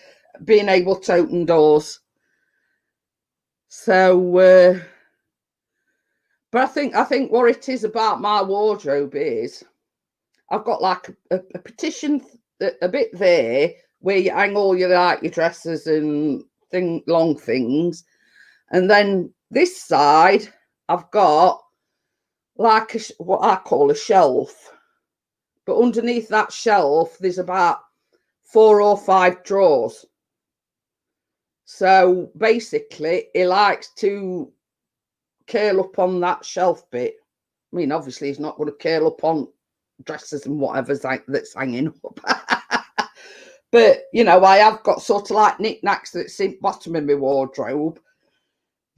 being able to open doors. So, but I think what it is about my wardrobe is I've got like a petition a bit there where you hang all your like your dresses and long things, and then this side I've got like what I call a shelf, but underneath that shelf there's about 4 or 5 drawers. So basically he likes to curl up on that shelf bit. I mean, obviously he's not going to curl up on dresses and whatever's that's hanging up. But you know, I have got sort of like knickknacks that's in bottom of my wardrobe.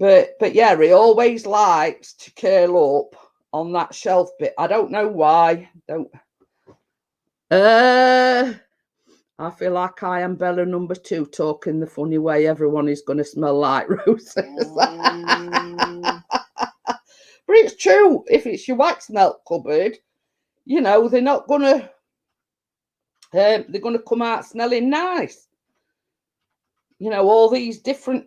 But yeah, he always likes to curl up on that shelf bit. I don't know why. I feel like I am Bella number 2 talking the funny way everyone is going to smell like roses. But it's true. If it's your wax melt cupboard, you know, they're not going to, they're going to come out smelling nice. You know, all these different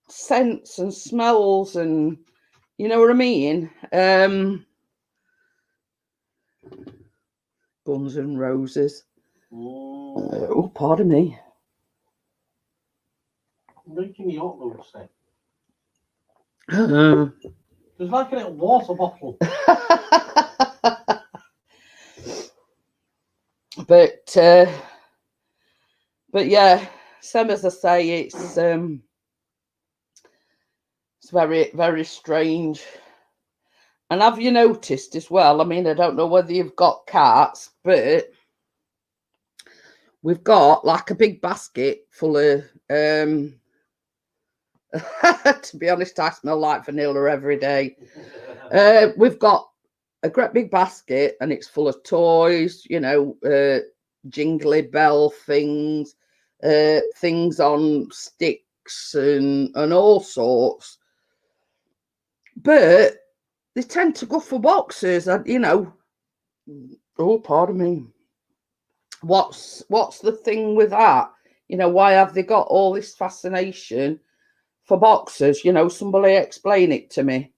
scents and smells and, you know what I mean? Guns and Roses. Oh, pardon me. Making me hot, Lucy. There's like a little water bottle. But yeah, same as I say, it's very, very strange. And have you noticed as well? I mean, I don't know whether you've got cats, but we've got like a big basket full of to be honest, I smell like vanilla every day. We've got a great big basket and it's full of toys, you know, jingly bell things, things on sticks and all sorts. But they tend to go for boxes, and you know, oh, pardon me. What's the thing with that? You know, why have they got all this fascination for boxers? You know, somebody explain it to me.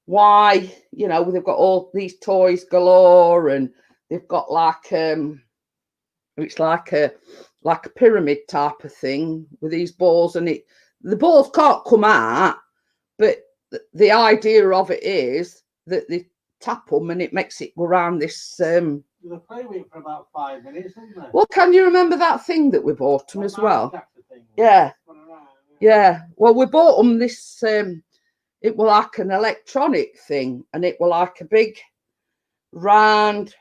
why, you know, they've got all these toys galore, and they've got like it's like a pyramid type of thing with these balls, and the balls can't come out, but the idea of it is that they tap them and it makes it go around this They play with it for about 5 minutes, isn't they? well, can you remember that thing that we bought them That as well? Manchester thing. Yeah. Run around, Yeah, well, we bought them this it was like an electronic thing, and it was like a big round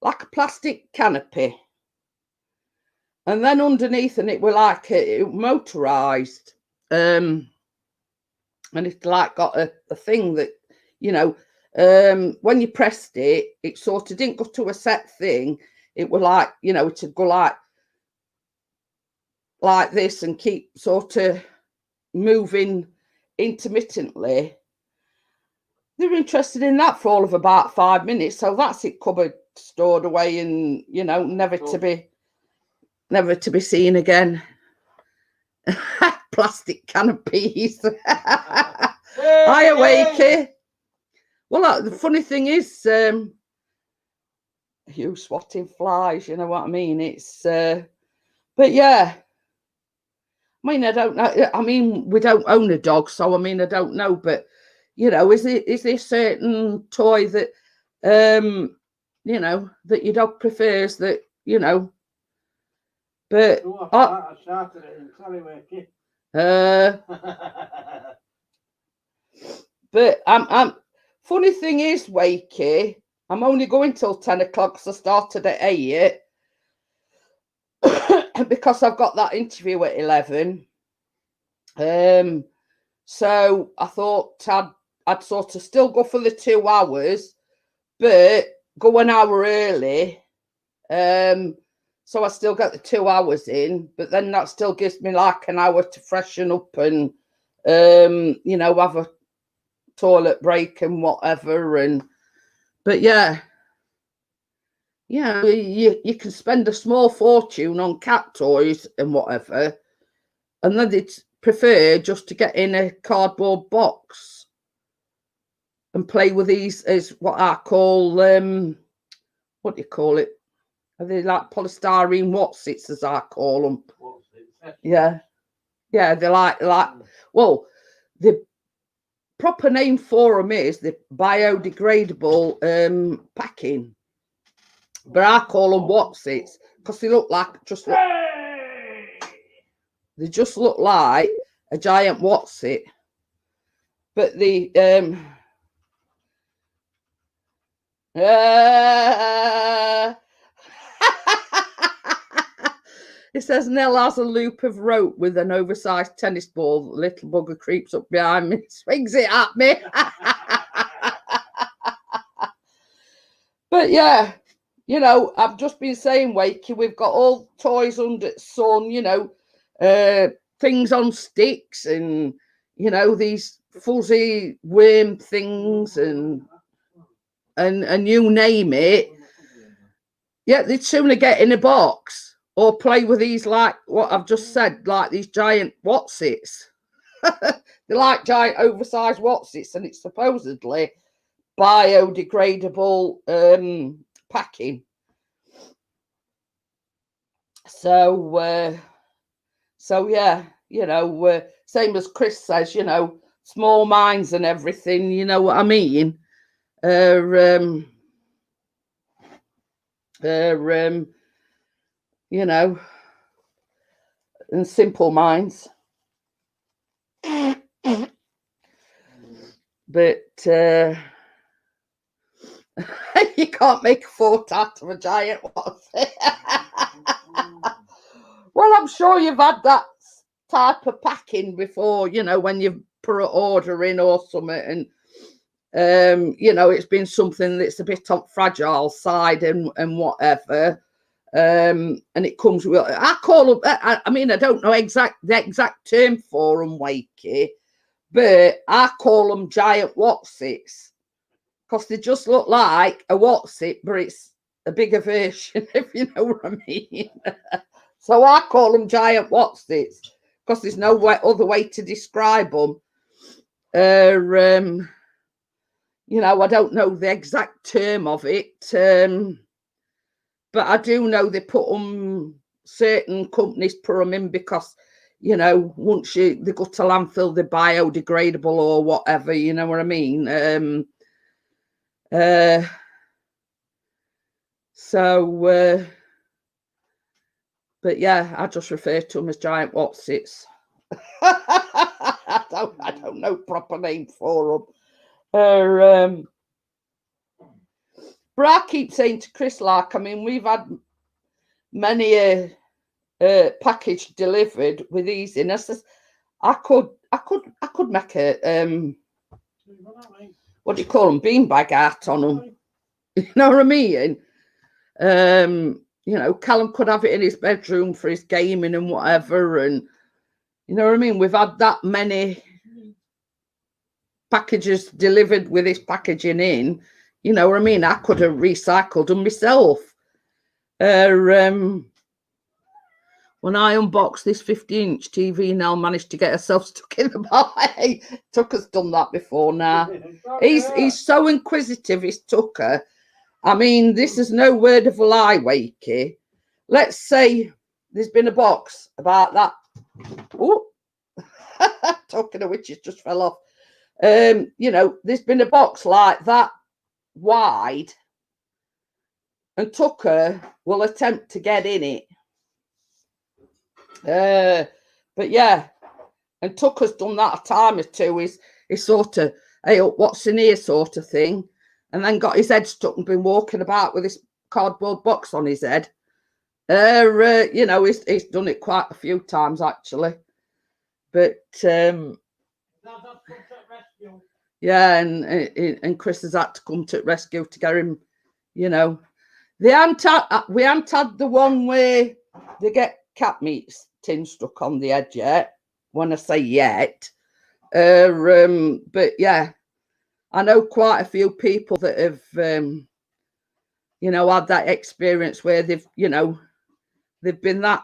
like a plastic canopy, and then underneath, and it was like it motorized, and it like got a thing that, you know, when you pressed it, it sort of didn't go to a set thing. It was like, you know, to go like this and keep sort of moving intermittently. They were interested in that for all of about 5 minutes, so that's it cupboard stored away, and, you know, never to be seen again. Plastic canopies. Hi, Wakey. Well, the funny thing is, you swatting flies, you know what I mean? It's but yeah, I mean, I don't know. I mean, we don't own a dog, so I mean, I don't know. But, you know, is there a certain toy that, you know, that your dog prefers, that, you know? But I shouted at him. Sorry, Wakey. but I'm funny thing is, Wakey, I'm only going till 10 o'clock because I started at 8. Because I've got that interview at 11. So I thought I'd sort of still go for the 2 hours, but go an hour early. So I still get the 2 hours in, but then that still gives me like an hour to freshen up and, you know, have a toilet break and whatever. But yeah, you can spend a small fortune on cat toys and whatever, and then it's prefer just to get in a cardboard box and play with these, as what I call what do you call it? Are they like polystyrene Watsits, as I call them? Yeah, they're like well, the proper name for them is the biodegradable packing. But I call them Watsits because they look like they just look like a giant Watsit. But the it says Nell has a loop of rope with an oversized tennis ball. The little bugger creeps up behind me, swings it at me. But yeah, you know, I've just been saying, Wakey, we've got all toys under the sun, you know, things on sticks, and, you know, these fuzzy worm things, and you name it. Yeah, they'd sooner get in a box or play with these, like what I've just said, like these giant Watsits. They're like giant oversized Watsits, and it's supposedly biodegradable packing. So yeah, you know, same as Chris says, you know, small minds and everything, you know what I mean? You know, and simple minds. But you can't make a fort out of a giant Watsit. Well, I'm sure you've had that type of packing before, you know, when you've put an order in or something, and you know, it's been something that's a bit on fragile side and whatever, and it comes with, I call them, I mean, I don't know the exact term for them, Wakey, but I call them giant Watsits because they just look like a Watsit, but it's a bigger version, if you know what I mean. So I call them giant Watsits because there's no other way to describe them. you know, I don't know the exact term of it, but I do know they put them, certain companies put them in because, you know, once they go to landfill, they're biodegradable or whatever, you know what I mean? But yeah, I just refer to them as giant Watsits. I don't know proper name for them. But I keep saying to Chris, like, I mean, we've had many a package delivered with these in. I says, I could make a what do you call them, beanbag art on them. You know what I mean? You know, Callum could have it in his bedroom for his gaming and whatever, and you know what I mean? We've had that many packages delivered with this packaging in, you know what I mean? I could have recycled them myself. When I unboxed this 50-inch TV, Nell managed to get herself stuck in the body. Tucker's done that before now. He's so inquisitive, he's Tucker. I mean, this is no word of a lie, Wakey. Let's say there's been a box about that. Oh, talking of which, it just fell off. You know, there's been a box like that wide, and Tucker will attempt to get in it. But yeah, and Tucker's done that a time or two. He's sort of, hey, what's in here sort of thing, and then got his head stuck and been walking about with this cardboard box on his head. You know, he's done it quite a few times actually. But yeah, and Chris has had to come to rescue to get him. You know, we haven't had the one where they get cat meat tin stuck on the edge yet. When I say yet, but yeah, I know quite a few people that have, you know, had that experience where they've, you know, they've been that,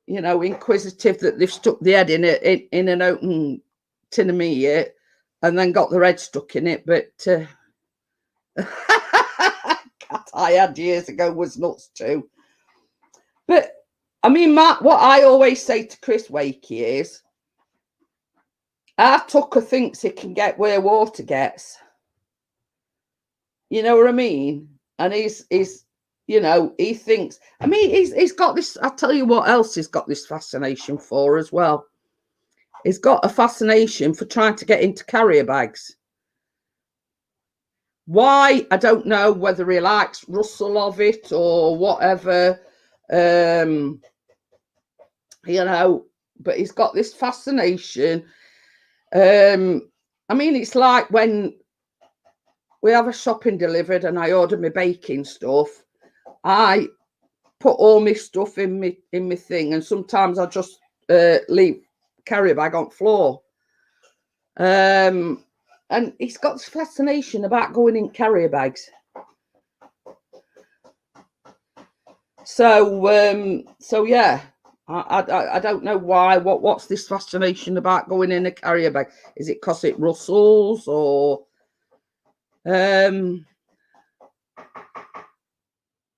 you know, inquisitive that they've stuck the head in an open tin of meat and then got their head stuck in it. But cat I had years ago was nuts too. But I mean, Matt, what I always say to Chris Wakey is, our Tucker thinks he can get where water gets. You know what I mean? And he's you know, he thinks, I mean, he's got this, I'll tell you what else he's got this fascination for as well. He's got a fascination for trying to get into carrier bags. Why? I don't know, whether he likes rustle of it or whatever, you know, but he's got this fascination. I mean, it's like when we have a shopping delivered and I order my baking stuff, I put all my stuff in my thing, and sometimes I just leave carrier bag on the floor. And he's got this fascination about going in carrier bags. So yeah, I don't know why. What's this fascination about going in a carrier bag? Is it because it rustles, or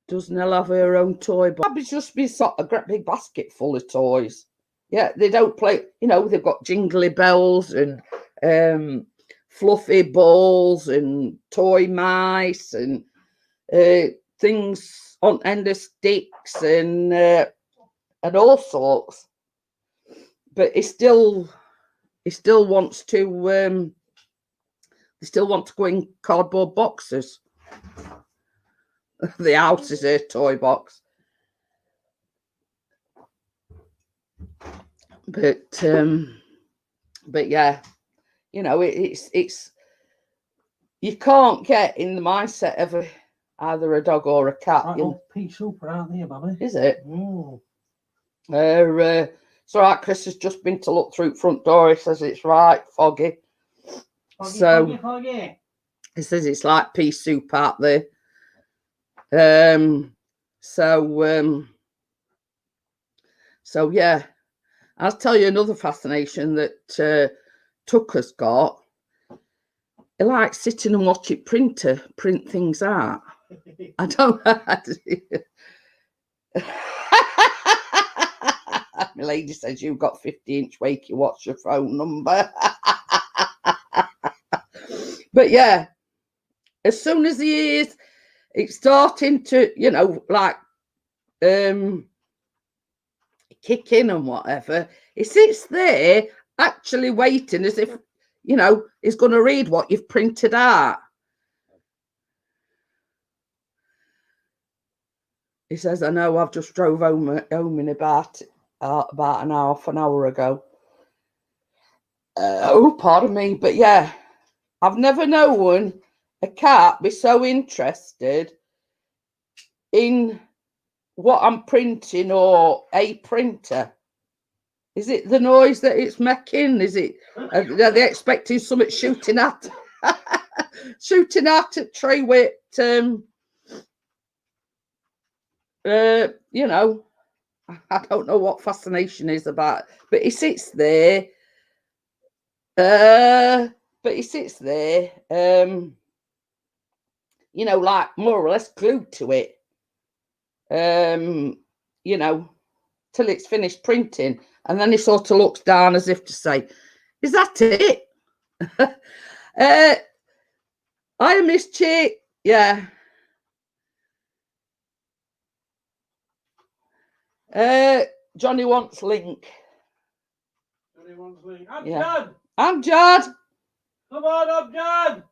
does Nell have her own toy box? It's just be sort of a great big basket full of toys. Yeah, they don't play. You know, they've got jingly bells and fluffy balls and toy mice and things on end of sticks and all sorts. But he still wants to. They still want to go in cardboard boxes. The house is a toy box. But yeah, you know, it's you can't get in the mindset of either a dog or a cat. Right, old pea super, aren't they, Bobby? Is it? Mm. It's all right. Chris has just been to look through the front door. He says it's right, foggy. Foggy. He says it's like pea soup out there. So yeah, I'll tell you another fascination that Tucker's got, he likes sitting and watch it print things out. I don't know how to do it. My lady says you've got 50-inch wakey, what's your phone number? But yeah, as soon as he hears it's starting to, you know, like kick in and whatever, he sits there actually waiting as if, you know, he's going to read what you've printed out. He says, I know, I've just drove home in about an hour ago. Oh, pardon me. But yeah, I've never known a cat be so interested in what I'm printing or a printer. Is it the noise that it's making? Is it, are they expecting something shooting at tree with, you know, I don't know what fascination is about, but he sits there, you know, like more or less glued to it, you know, till it's finished printing. And then he sort of looks down as if to say, is that it? I miss Chick. Yeah. Johnny wants link. Johnny wants link. I'm Yeah. Judd. I'm Judd. Come on, I'm Judd.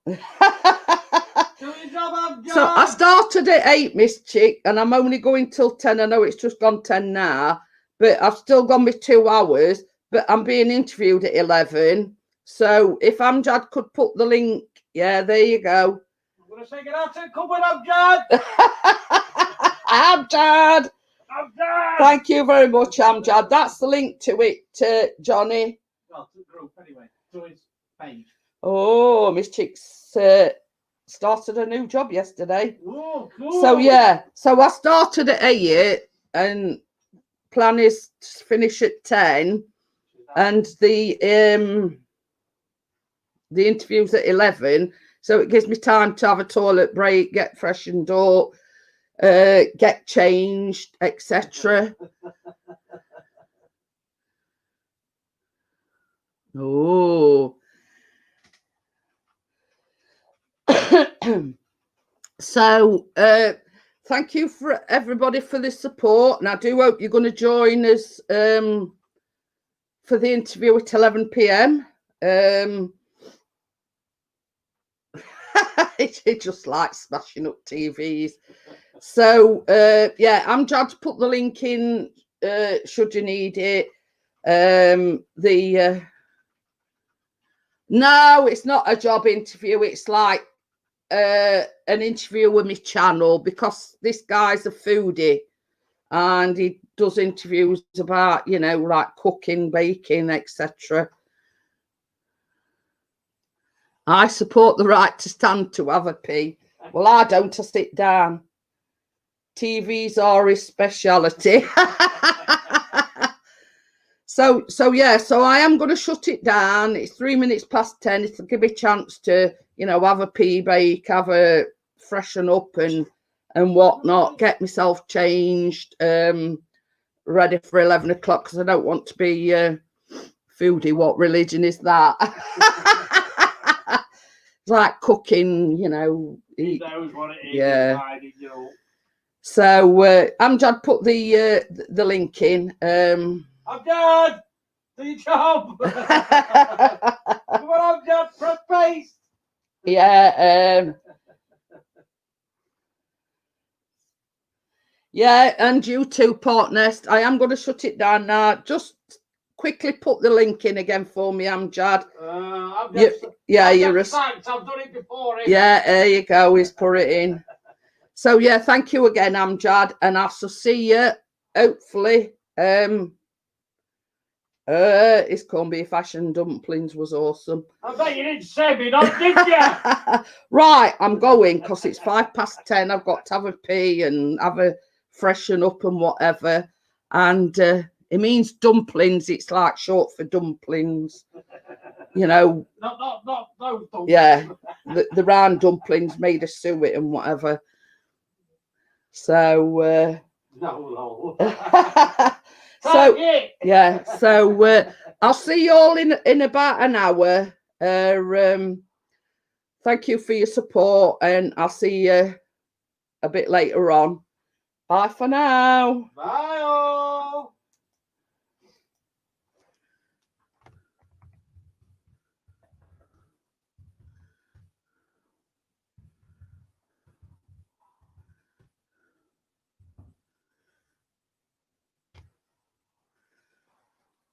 Do your job, I'm Judd. So I started at 8, Miss Chick, and I'm only going till 10. I know it's just gone 10 now, but I've still gone with 2 hours, but I'm being interviewed at 11. So if Amjad could put the link, yeah, there you go. I'm going to say good afternoon. Come on, Amjad. Amjad. Amjad. Thank you very much, Amjad. That's the link to it, Johnny. Well, to the group anyway. To his page. Oh, Miss Chick's started a new job yesterday. Oh, cool. So yeah, so I started at 8 and plan is to finish at 10, and the interview's at 11. So it gives me time to have a toilet break, get freshened up, get changed, etc. Oh. So thank you for everybody for the support, and I do hope you're going to join us for the interview at 11 p.m. It just like smashing up TVs. So yeah, Amjad to put the link in should you need it. No, it's not a job interview. It's like an interview with my channel, because this guy's a foodie and he does interviews about, you know, like cooking, baking, etc. I support the right to stand to have a pee. Well, I don't. I sit down. TVs are his speciality. So yeah, so I am going to shut it down. It's 3 minutes past 10. It'll give me a chance to, you know, have a pee bake, have a freshen up and whatnot, get myself changed, ready for 11 o'clock, because I don't want to be foodie. What religion is that? It's like cooking, you know. He knows what it is. Yeah. You know. So Amjad put the link in. Amjad, do your job. Come on, Amjad, front face. Yeah. Yeah, and you too, Portnest. I am going to shut it down now. Just quickly put the link in again for me, Amjad. Yeah, you're a... Thanks, I've done it before. Yeah, there you go. He's put it in. So yeah, thank you again, Amjad, and I shall see you hopefully. His corned beef hash and dumplings was awesome. I bet you didn't say me, not did you? Right, I'm going because it's 10:05. I've got to have a pee and have a freshen up and whatever. And it means dumplings. It's like short for dumplings. you know, Not those dumplings. Yeah. the round dumplings made of suet and whatever. So, No, no. so Target. yeah. So I'll see you all in about an hour. Thank you for your support, and I'll see you a bit later on. Bye for now. Bye all.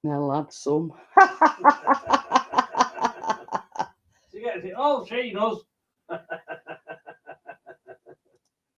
I'll add some. She gets it all she does.